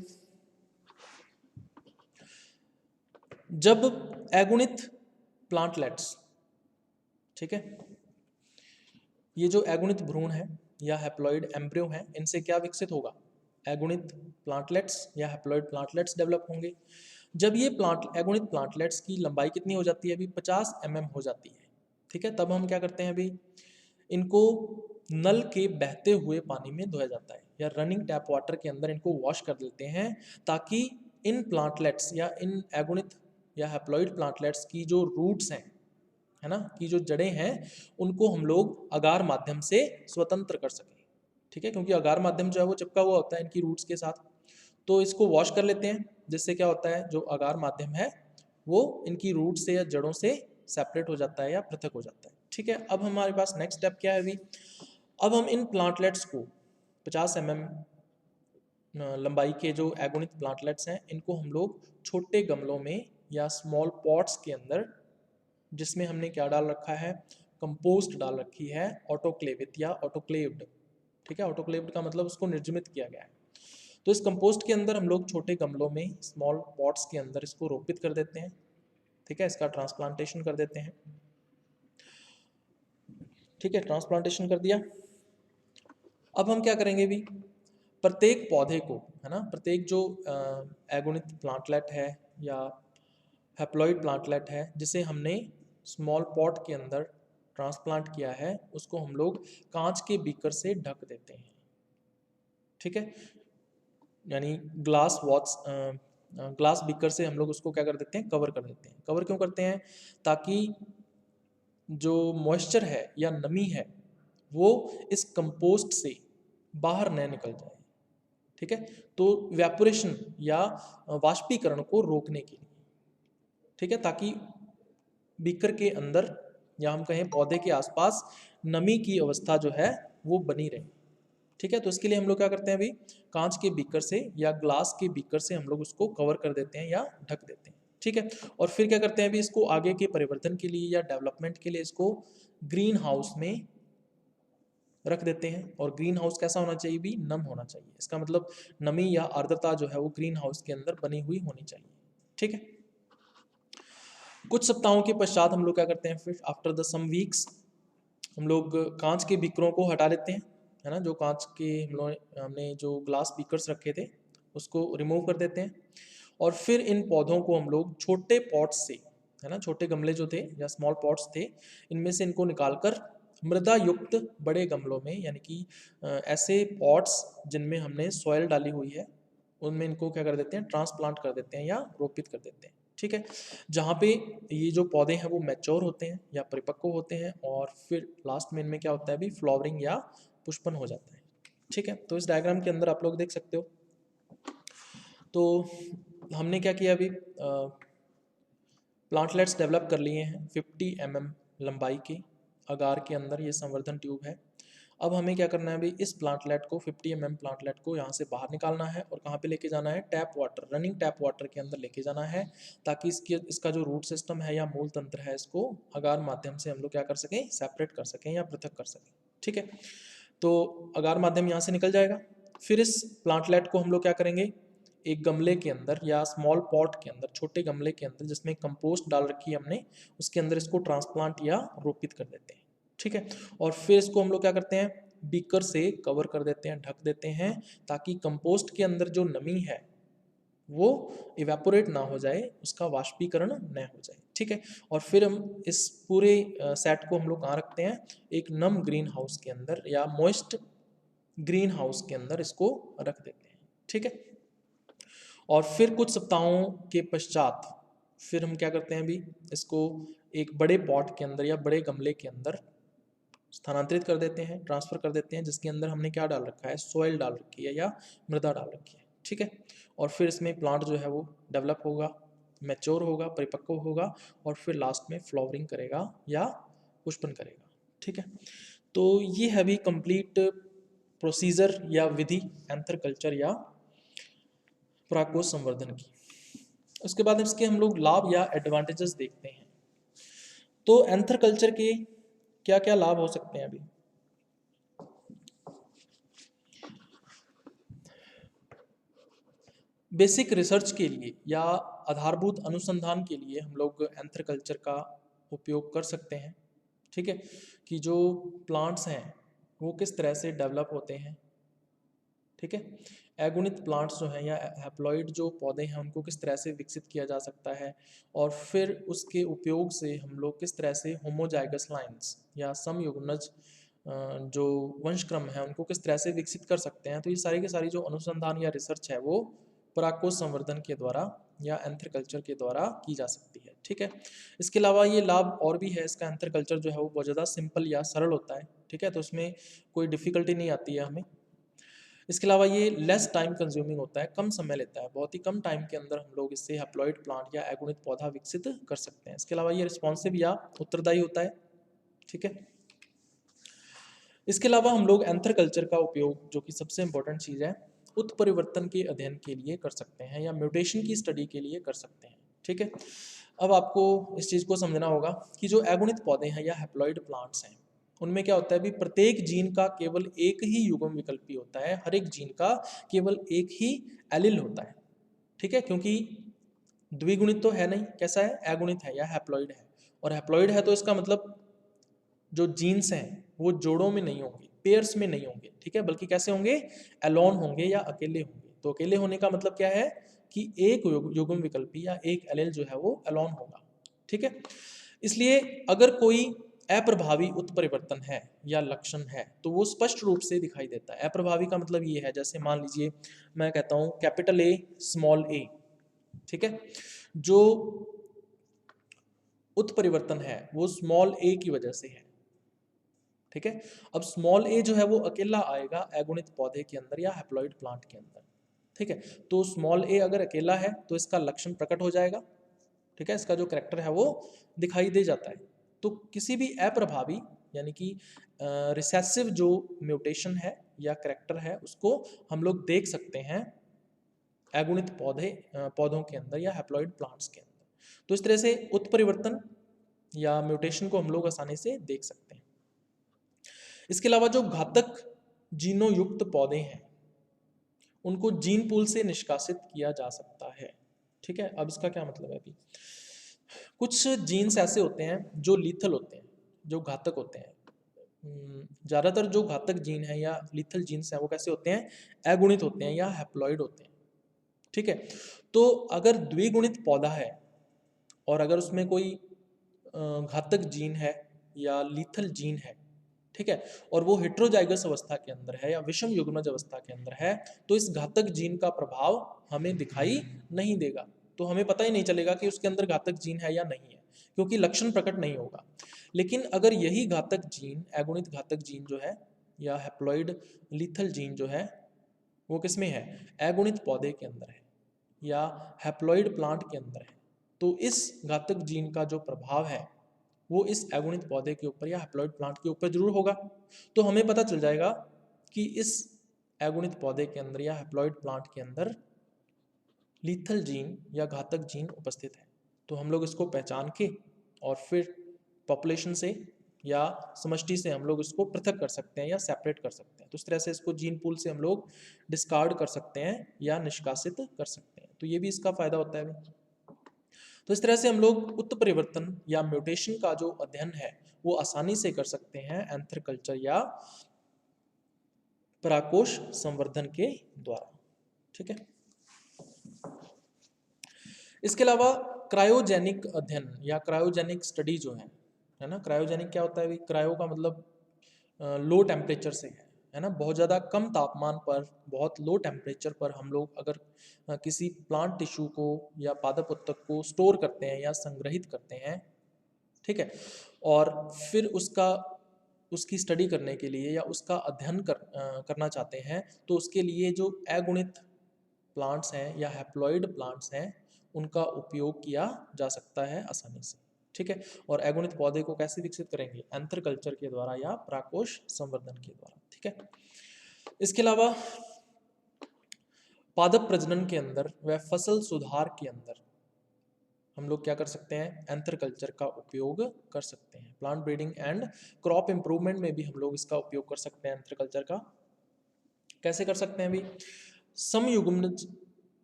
जब एगुणित प्लांटलेट्स, ठीक है, ये जो एगुणित भ्रूण है या हैप्लॉइड एम्ब्रियो है, इनसे क्या विकसित होगा, एगुणित प्लांटलेट्स या हैप्लॉइड प्लांटलेट्स डेवलप होंगे। जब ये एगुणित प्लांटलेट्स की लंबाई कितनी हो जाती है अभी, 50 mm हो जाती है, ठीक है, तब हम क्या करते हैं अभी, इनको नल के बहते हुए पानी में धोया जाता है या रनिंग टैप वाटर के अंदर इनको वॉश कर देते हैं, ताकि इन प्लांटलेट्स या इन एगुणित या हैप्लॉइड प्लांटलेट्स की जो रूट्स हैं, है ना, की जो जड़ें हैं, उनको हम लोग अगार माध्यम से स्वतंत्र कर सकें, ठीक है, क्योंकि अगार माध्यम जो है वो चिपका हुआ होता है इनकी रूट्स के साथ। तो इसको वॉश कर लेते हैं, जिससे क्या होता है, जो अगार माध्यम है वो इनकी रूट से या जड़ों से सेपरेट हो जाता है या पृथक हो जाता है, ठीक है। अब हमारे पास नेक्स्ट स्टेप क्या है अभी, अब हम इन प्लांटलेट्स को 50 mm लंबाई के जो एगोनिक प्लांटलेट्स हैं, इनको हम लोग छोटे गमलों में या स्मॉल पॉट्स के अंदर, जिसमें हमने क्या डाल रखा है, कंपोस्ट डाल रखी है, ऑटोक्लेवित या ऑटोक्लेव्ड, ठीक है, ऑटोक्लेव्ड का मतलब उसको निर्जमित किया गया है। तो इस कंपोस्ट के अंदर हम लोग छोटे गमलों में, स्मॉल पॉट्स के अंदर इसको रोपित कर देते हैं, ठीक है, इसका ट्रांसप्लांटेशन कर देते हैं, ठीक है, ट्रांसप्लांटेशन कर दिया। अब हम क्या करेंगे भी, प्रत्येक पौधे को, है ना, प्रत्येक जो एगोनिक प्लांटलेट है या हैप्लॉइड प्लांटलेट है जिसे हमने स्मॉल पॉट के अंदर ट्रांसप्लांट किया है, उसको हम लोग कांच के बीकर से ढक देते हैं, ठीक है, यानी ग्लास बीकर से हम लोग उसको क्या कर देते हैं, कवर कर देते हैं। कवर क्यों करते हैं, ताकि जो मॉइस्चर है या नमी है वो इस कंपोस्ट से बाहर न निकल जाए, ठीक है, तो वेपोरेशन या वाष्पीकरण को रोकने के लिए, ठीक है, ताकि बीकर के अंदर या हम कहें पौधे के आसपास नमी की अवस्था जो है वो बनी रहे, ठीक है। तो इसके लिए हम लोग क्या करते हैं अभी, कांच के बीकर से या ग्लास के बीकर से हम लोग उसको कवर कर देते हैं या ढक देते हैं, ठीक है। और फिर क्या करते हैं अभी, इसको आगे के परिवर्तन के लिए या डेवलपमेंट के लिए इसको ग्रीन हाउस में रख देते हैं। और ग्रीन हाउस कैसा होना चाहिए भी, नम होना चाहिए, इसका मतलब नमी या आर्द्रता जो है वो ग्रीन हाउस के अंदर बनी हुई होनी चाहिए, ठीक है। कुछ सप्ताहों के पश्चात हम लोग क्या करते हैं, फिर आफ्टर द सम वीक्स हम लोग कांच के बीकरों को हटा लेते हैं, है ना, जो कांच के हमने जो ग्लास बीकर्स रखे थे उसको रिमूव कर देते हैं। और फिर इन पौधों को हम लोग छोटे पॉट्स से, है ना, छोटे गमले जो थे या स्मॉल पॉट्स थे, इनमें से इनको निकालकर मृदा युक्त बड़े गमलों में, यानी कि ऐसे पॉट्स जिनमें हमने सॉइल डाली हुई है, उनमें इनको क्या कर देते हैं, ट्रांसप्लांट कर देते हैं या रोपित कर देते हैं, ठीक है, जहाँ पे ये जो पौधे हैं वो मैच्योर होते हैं या परिपक्व होते हैं, और फिर लास्ट में इनमें क्या होता है अभी, फ्लावरिंग या पुष्पन हो जाता है, ठीक है। तो इस डायग्राम के अंदर आप लोग देख सकते हो, तो हमने क्या किया अभी, प्लांटलेट्स डेवलप कर लिए हैं 50 mm लंबाई के अगार के अंदर, ये संवर्धन ट्यूब है। अब हमें क्या करना है अभी, इस प्लांटलेट को 50 mm प्लांटलेट को यहाँ से बाहर निकालना है और कहाँ पे लेके जाना है, tap water, running tap water के अंदर लेके जाना है, ताकि इसका जो रूट सिस्टम है या मूल तंत्र है, इसको अगार माध्यम से हम लोग क्या कर सकें, सेपरेट कर सकें या पृथक कर सकें, ठीक है। तो अगार माध्यम यहाँ से निकल जाएगा। फिर इस प्लांटलेट को हम लोग क्या करेंगे, एक गमले के अंदर या स्मॉल पॉट के अंदर, छोटे गमले के अंदर जिसमें कंपोस्ट डाल रखी है हमने, उसके अंदर इसको ट्रांसप्लांट या रोपित कर देते हैं, ठीक है। और फिर इसको हम लोग क्या करते हैं, बीकर से कवर कर देते हैं, ढक देते हैं, ताकि कंपोस्ट के अंदर जो नमी है वो इवेपोरेट ना हो जाए, उसका वाष्पीकरण न हो जाए, ठीक है। और फिर हम इस पूरे सेट को हम लोग कहाँ रखते हैं, एक नम ग्रीन हाउस के अंदर या मॉइस्ट ग्रीन हाउस के अंदर इसको रख देते हैं, ठीक है। और फिर कुछ सप्ताहों के पश्चात फिर हम क्या करते हैं अभी, इसको एक बड़े पॉट के अंदर या बड़े गमले के अंदर स्थानांतरित कर देते हैं, ट्रांसफर कर देते हैं, जिसके अंदर हमने क्या डाल रखा है, सॉइल डाल रखी है या मृदा डाल रखी है, ठीक है। और फिर इसमें प्लांट जो है वो डेवलप होगा, मैच्योर होगा, परिपक्व होगा, और फिर लास्ट में फ्लावरिंग करेगा या पुष्पन करेगा, ठीक है। तो ये है भी कंप्लीट प्रोसीजर या विधि एंथर कल्चर या परागकोश संवर्धन की। उसके बाद इसके हम लोग लाभ या एडवांटेजेस देखते हैं। तो एंथर कल्चर के क्या क्या लाभ हो सकते हैं अभी, बेसिक रिसर्च के लिए या आधारभूत अनुसंधान के लिए हम लोग एंथर कल्चर का उपयोग कर सकते हैं। ठीक है, कि जो प्लांट्स हैं वो किस तरह से डेवलप होते हैं। ठीक है, अगुणित प्लांट्स जो हैं या हैप्लॉइड जो पौधे हैं उनको किस तरह से विकसित किया जा सकता है, और फिर उसके उपयोग से हम लोग किस तरह से होमोजाइगस लाइंस या समयुग्मज जो वंशक्रम है उनको किस तरह से विकसित कर सकते हैं। तो ये सारी की सारी जो अनुसंधान या रिसर्च है वो परागकोश संवर्धन के द्वारा या एंथर कल्चर के द्वारा की जा सकती है। ठीक है, इसके अलावा ये लाभ और भी है, इसका एंथर कल्चर जो है वो बहुत ज़्यादा सिंपल या सरल होता है। ठीक है, तो उसमें कोई डिफ़िकल्टी नहीं आती है हमें। इसके अलावा ये लेस टाइम कंज्यूमिंग होता है, कम समय लेता है, बहुत ही कम टाइम के अंदर हम लोग इससे हैप्लॉइड प्लांट या एगुणित पौधा विकसित कर सकते हैं। इसके अलावा ये रिस्पॉन्सिव या उत्तरदायी होता है। ठीक है, इसके अलावा हम लोग एंथर कल्चर का उपयोग, जो कि सबसे इंपॉर्टेंट चीज़ है, उत्परिवर्तन के अध्ययन के लिए कर सकते हैं या म्यूटेशन की स्टडी के लिए कर सकते हैं। ठीक है, अब आपको इस चीज़ को समझना होगा कि जो एगुणित पौधे हैं या हैप्लॉइड प्लांट्स हैं उनमें क्या होता है, भी प्रत्येक जीन का केवल एक ही युग्म विकल्पी होता है, हर एक जीन का केवल एक ही एलिल होता है। ठीक है, क्योंकि द्विगुणित तो है नहीं, कैसा है, अगुणित है या हैप्लॉइड है। और हैप्लॉइड है तो इसका मतलब जो जीन्स हैं वो जोड़ों में नहीं होंगे, पेयर्स में नहीं होंगे। ठीक है, बल्कि कैसे होंगे, एलोन होंगे या अकेले होंगे। तो अकेले होने का मतलब क्या है कि एक युग्म विकल्पी या एक एलील जो है वो एलोन होगा। ठीक है, इसलिए अगर कोई अप्रभावी उत्परिवर्तन है या लक्षण है तो वो स्पष्ट रूप से दिखाई देता है। अप्रभावी का मतलब ये है, जैसे मान लीजिए मैं कहता हूँ कैपिटल ए स्मॉल ए। ठीक है, जो उत्परिवर्तन है वो स्मॉल ए की वजह से है। ठीक है, अब स्मॉल ए जो है वो अकेला आएगा अगुणित पौधे के अंदर या हैप्लॉइड प्लांट के अंदर। ठीक है, तो स्मॉल ए अगर अकेला है तो इसका लक्षण प्रकट हो जाएगा। ठीक है, इसका जो करैक्टर है वो दिखाई दे जाता है। तो किसी भी अप्रभावी यानी कि रिसेसिव जो म्यूटेशन है या करैक्टर है उसको हम लोग देख सकते हैं अगुणित पौधों के अंदर या हैप्लॉइड प्लांट्स के अंदर। तो इस तरह से उत्परिवर्तन या म्यूटेशन को हम लोग आसानी से देख सकते हैं। इसके अलावा जो घातक जीनों युक्त पौधे हैं उनको जीन पूल से निष्कासित किया जा सकता है। ठीक है, अब इसका क्या मतलब है, अभी कुछ जीन्स ऐसे होते हैं जो लीथल होते हैं, जो घातक होते हैं। ज़्यादातर जो घातक जीन है या लीथल जीन्स हैं वो कैसे होते हैं, अगुणित होते हैं या हैप्लॉइड होते हैं। ठीक है, तो अगर द्विगुणित पौधा है और अगर उसमें कोई घातक जीन है या लीथल जीन है, ठीक है, और वो हेट्रोजाइगस अवस्था के अंदर है या विषम युग्मज अवस्था के अंदर है, तो इस घातक जीन का प्रभाव हमें दिखाई नहीं देगा। तो हमें पता ही नहीं चलेगा कि उसके अंदर घातक जीन है या नहीं है, क्योंकि लक्षण प्रकट नहीं होगा। लेकिन अगर यही घातक जीन, अगुणित घातक जीन जो है या हैप्लॉइड लीथल जीन जो है वो किस में है, अगुणित पौधे के अंदर है या हैप्लॉइड प्लांट के अंदर है, तो इस घातक जीन का जो प्रभाव है वो इस अगुणित पौधे के ऊपर या हैप्लॉइड प्लांट के ऊपर जरूर होगा। तो हमें पता चल जाएगा कि इस अगुणित पौधे के अंदर या हैप्लॉइड प्लांट के अंदर लीथल जीन या घातक जीन उपस्थित है। तो हम लोग इसको पहचान के और फिर पॉपुलेशन से या समष्टि से हम लोग इसको पृथक कर सकते हैं या सेपरेट कर सकते हैं। तो इस तरह से इसको जीन पूल से हम लोग डिस्कार्ड कर सकते हैं या निष्कासित कर सकते हैं। तो ये भी इसका फायदा होता है अभी। तो इस तरह से हम लोग उत्परिवर्तन या म्यूटेशन का जो अध्ययन है वो आसानी से कर सकते हैं एंथर कल्चर या परागकोश संवर्धन के द्वारा। ठीक है, इसके अलावा क्रायोजेनिक अध्ययन या क्रायोजेनिक स्टडी जो है ना, क्रायोजेनिक क्या होता है अभी, क्रायो का मतलब लो टेम्परेचर से है ना, बहुत ज़्यादा कम तापमान पर, बहुत लो टेम्परेचर पर हम लोग अगर किसी प्लांट टिश्यू को या पादप उत्तक को स्टोर करते हैं या संग्रहित करते हैं, ठीक है, और फिर उसकी स्टडी करने के लिए या उसका अध्ययन करना चाहते हैं, तो उसके लिए जो अगुणित प्लांट्स हैं या हैप्लॉइड प्लांट्स हैं उनका उपयोग किया जा सकता है आसानी से। ठीक है, और अगुणित पौधे को कैसे विकसित करेंगे, एंथर कल्चर के द्वारा या परागकोश संवर्धन के द्वारा। ठीक है, इसके अलावा पादप प्रजनन के अंदर व फसल सुधार के अंदर हम लोग क्या कर सकते हैं, एंथर कल्चर का उपयोग कर सकते हैं। Plant breeding and crop improvement में भी हम लोग इसका उपयोग कर सकते हैं एंथर कल्चर का। कैसे कर सकते हैं अभी, समयुग्मज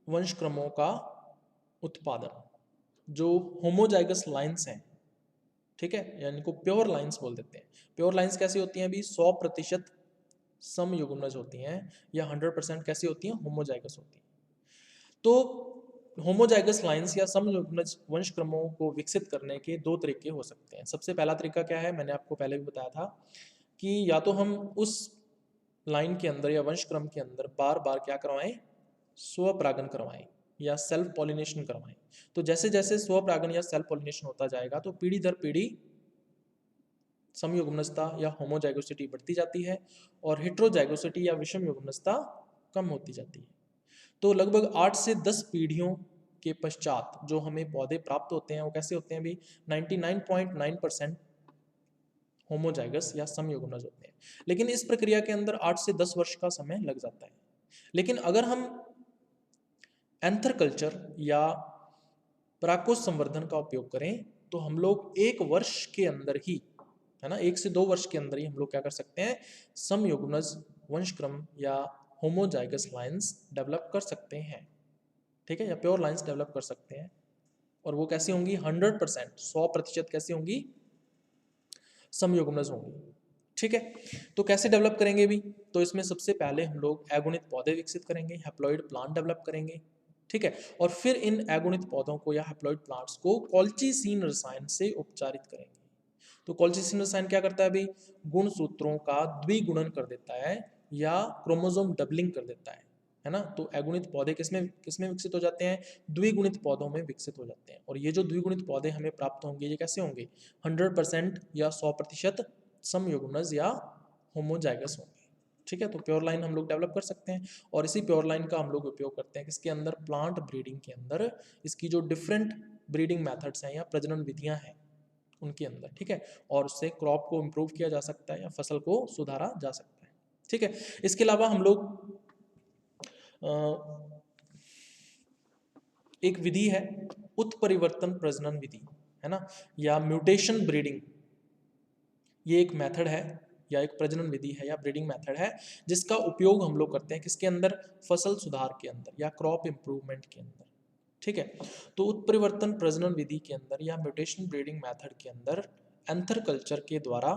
वंश क्रमों का उत्पादन, जो होमोजाइगस लाइंस हैं, ठीक है, यानी को प्योर लाइंस बोल देते हैं। प्योर लाइंस कैसी होती हैं अभी? 100% समयुग्मज होती हैं, या 100% कैसी होती हैं? होमोजाइगस होती हैं। तो होमोजाइगस लाइंस या समयुग्मज वंश क्रमों को विकसित करने के दो तरीके हो सकते हैं। सबसे पहला तरीका क्या है? मैंने आपको पहले भी बताया था कि या तो हम उस लाइन के अंदर या वंश क्रम के अंदर बार बार क्या करवाएं? स्वपरागन करवाएं या सेल्फ पॉलिनेशन करवाएं। तो जैसे जैसे स्वपरागन या सेल्फ पॉलिनेशन होता जाएगा तो पीढ़ी दर पीढ़ी समयुग्मजता या होमोजाइगोसिटी बढ़ती जाती है और हेट्रोजाइगोसिटी या विषम युग्मजता कम होती जाती है। तो लगभग 8 से 10 पीढ़ियों के पश्चात जो हमें पौधे प्राप्त होते हैं वो कैसे होते हैं? अभी 99.9% होमोजाइगस या समयुग्मज होते हैं। लेकिन इस प्रक्रिया के अंदर 8 से 10 वर्ष का समय लग जाता है। लेकिन अगर हम एंथर कल्चर या परागकोश संवर्धन का उपयोग करें तो हम लोग 1 वर्ष के अंदर ही, है ना, 1 से 2 वर्ष के अंदर ही हम लोग क्या कर सकते हैं? समयुग्मज वंशक्रम या होमोजाइगस लाइंस डेवलप कर सकते हैं, ठीक है, या प्योर लाइंस डेवलप कर सकते हैं। और वो कैसी होंगी? 100%, 100% कैसी होंगी? समयुग्मज होंगी, ठीक है। तो कैसे डेवलप करेंगे भी? तो इसमें सबसे पहले हम लोग एगोनित पौधे विकसित करेंगे, हैप्लॉइड प्लांट डेवलप करेंगे, ठीक है, और फिर इन एगोनित पौधों को या हैप्लॉइड प्लांट्स को कॉल्चीसीन रसायन से उपचारित करेंगे। तो कॉल्चीसीन रसायन क्या करता है भाई? गुणसूत्रों का द्विगुणन कर देता है या क्रोमोसोम डबलिंग कर देता है ना। तो एगुणित पौधे किसमें किसमें विकसित हो जाते हैं? द्विगुणित पौधों में विकसित हो जाते हैं। और ये जो द्विगुणित पौधे हमें प्राप्त होंगे ये कैसे होंगे? 100% या 100% समयुग्मज या होमोजाइगस होंगे, ठीक है। तो प्योर लाइन हम लोग डेवलप कर सकते हैं और इसी प्योर लाइन का हम लोग उपयोग करते हैं किसके अंदर? प्लांट ब्रीडिंग के अंदर। इसकी जो डिफरेंट ब्रीडिंग मेथड्स हैं या प्रजनन विधियां हैं उनके अंदर, ठीक है, और उससे क्रॉप को इम्प्रूव किया जा सकता है या फसल को सुधारा जा सकता है, ठीक है। इसके अलावा हम लोग एक विधि है उत्परिवर्तन प्रजनन विधि, है ना, या म्यूटेशन ब्रीडिंग। ये एक मेथड है या एक प्रजनन विधि है या ब्रीडिंग मेथड है जिसका उपयोग हम लोग करते हैं किसके अंदर? फसल सुधार के अंदर या क्रॉप इंप्रूवमेंट के अंदर, ठीक है। तो उत्परिवर्तन प्रजनन विधि के अंदर या म्यूटेशन ब्रीडिंग मेथड के अंदर एंथर कल्चर के द्वारा,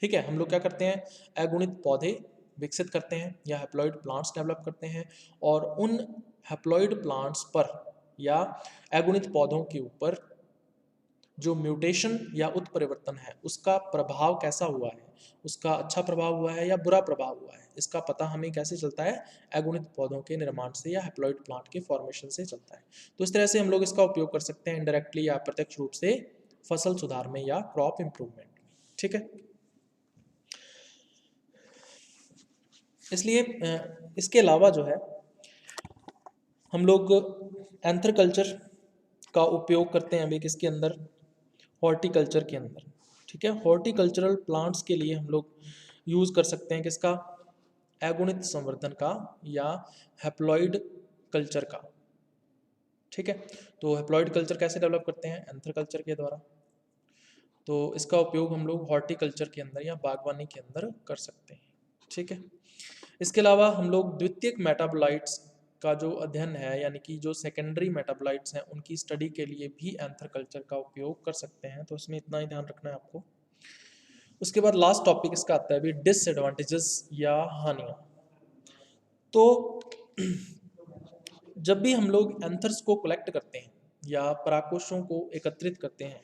ठीक है, हम लोग क्या करते हैं? अगुणित पौधे विकसित करते हैं या हैप्लॉइड प्लांट्स डेवलप करते हैं और उन हैप्लॉइड प्लांट्स पर या अगुणित पौधों के ऊपर जो म्यूटेशन या उत्परिवर्तन है उसका प्रभाव कैसा हुआ है, उसका अच्छा प्रभाव हुआ है या बुरा प्रभाव हुआ है, इसका पता हमें कैसे चलता है? अगुणित पौधों के निर्माण से या हैप्लॉइड प्लांट के फॉर्मेशन से चलता है। तो इस तरह से हम लोग इसका उपयोग कर सकते हैं इनडायरेक्टली या प्रत्यक्ष रूप से फसल सुधार में या क्रॉप इंप्रूवमेंट में, ठीक है। इसलिए इसके अलावा जो है हम लोग एंथर कल्चर का उपयोग करते हैं अभी किसके अंदर? हॉर्टिकल्चर के अंदर, ठीक है। हॉर्टिकल्चरल प्लांट्स के लिए हम लोग यूज कर सकते हैं किसका? अगुणित संवर्धन का या हैप्लॉइड कल्चर का, ठीक है। तो हैप्लॉइड कल्चर कैसे डेवलप करते हैं? एंथर कल्चर के द्वारा। तो इसका उपयोग हम लोग हॉर्टिकल्चर के अंदर या बागवानी के अंदर कर सकते हैं, ठीक है। इसके अलावा हम लोग द्वितीयक मेटाबोलाइट्स का जो अध्ययन है यानी कि जो सेकेंडरी मेटाबोलाइट्स हैं उनकी स्टडी के लिए भी एंथर कल्चर का उपयोग कर सकते हैं। तो इसमें इतना ही ध्यान रखना है आपको। उसके बाद लास्ट टॉपिक इसका आता है अभी डिसएडवांटेजेस या हानियाँ। तो जब भी हम लोग एंथर्स को कलेक्ट करते हैं या परागकोशों को एकत्रित करते हैं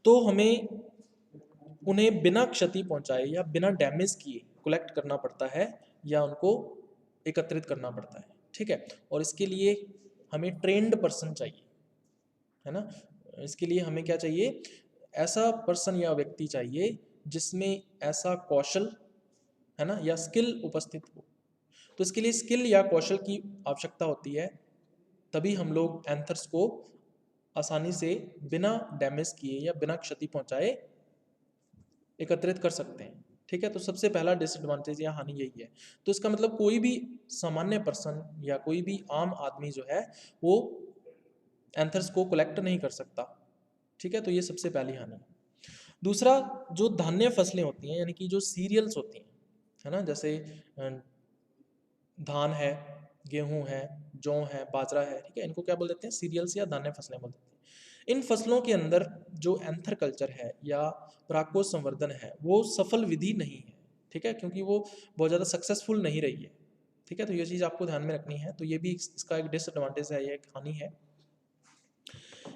तो हमें उन्हें बिना क्षति पहुंचाए या बिना डैमेज किए कलेक्ट करना पड़ता है या उनको एकत्रित करना पड़ता है, ठीक है। और इसके लिए हमें ट्रेन्ड पर्सन चाहिए, है ना। इसके लिए हमें क्या चाहिए? ऐसा पर्सन या व्यक्ति चाहिए जिसमें ऐसा कौशल, है ना, या स्किल उपस्थित हो। तो इसके लिए स्किल या कौशल की आवश्यकता होती है, तभी हम लोग एंथर्स को आसानी से बिना डैमेज किए या बिना क्षति पहुंचाए एकत्रित कर सकते हैं, ठीक है। तो सबसे पहला डिसएडवांटेज या हानि यही है। तो इसका मतलब कोई भी सामान्य पर्सन या कोई भी आम आदमी जो है वो एंथर्स को कलेक्ट नहीं कर सकता, ठीक है। तो ये सबसे पहली हानि है। दूसरा, जो धान्य फसलें होती हैं यानी कि जो सीरियल्स होती हैं, है ना, जैसे धान है, गेहूं है, जौ है, बाजरा है, ठीक है, इनको क्या बोल देते हैं, सीरियल्स या धान्य फसलें बोल देते हैं। इन फसलों के अंदर जो एंथर कल्चर है या परागकोश संवर्धन है वो सफल विधि नहीं है, ठीक है, क्योंकि वो बहुत ज़्यादा सक्सेसफुल नहीं रही है, ठीक है। तो ये चीज़ आपको ध्यान में रखनी है, तो ये भी इसका एक डिसएडवांटेज है, ये एक हानि है।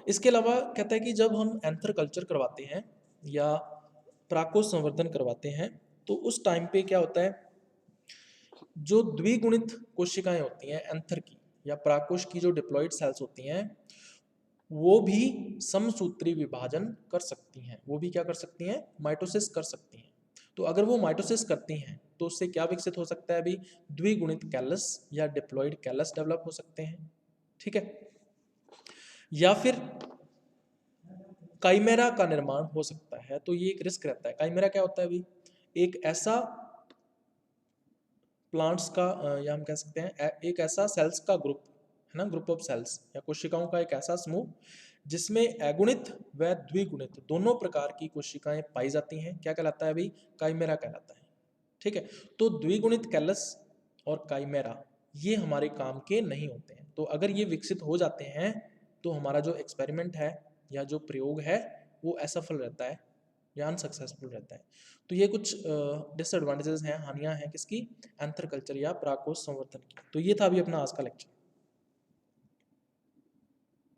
इसके अलावा कहता है कि जब हम एंथर कल्चर करवाते हैं या परागकोश संवर्धन करवाते हैं तो उस टाइम पे क्या होता है, जो द्विगुणित कोशिकाएं होती हैं एंथर की या परागकोश की जो डिप्लॉइड सेल्स होती हैं वो भी समसूत्री विभाजन कर सकती हैं, वो भी क्या कर सकती हैं, माइटोसिस कर सकती हैं। तो अगर वो माइटोसिस करती हैं तो उससे क्या विकसित हो सकता है, अभी द्विगुणित कैलस या डिप्लॉइड कैलस डेवलप हो सकते हैं, ठीक है। या फिर काइमेरा का निर्माण हो सकता है, तो ये एक रिस्क रहता है। काइमेरा क्या होता है, अभी एक ऐसा प्लांट्स का या हम कह सकते हैं एक ऐसा सेल्स का ग्रुप है ना, ग्रुप ऑफ सेल्स या कोशिकाओं का एक ऐसा समूह जिसमें अगुणित व द्विगुणित दोनों प्रकार की कोशिकाएं पाई जाती हैं, क्या कहलाता है, अभी काइमेरा कहलाता है, ठीक है। तो द्विगुणित कैलस और काइमेरा ये हमारे काम के नहीं होते हैं, तो अगर ये विकसित हो जाते हैं तो हमारा जो एक्सपेरिमेंट है या जो प्रयोग है वो असफल रहता है या अनसक्सेसफुल रहता है। तो ये कुछ डिसएडवांटेजेस हैं, हानियां हैं किसकी, एंथर कल्चर या परागकोश संवर्धन की। तो ये था अभी अपना आज का लेक्चर।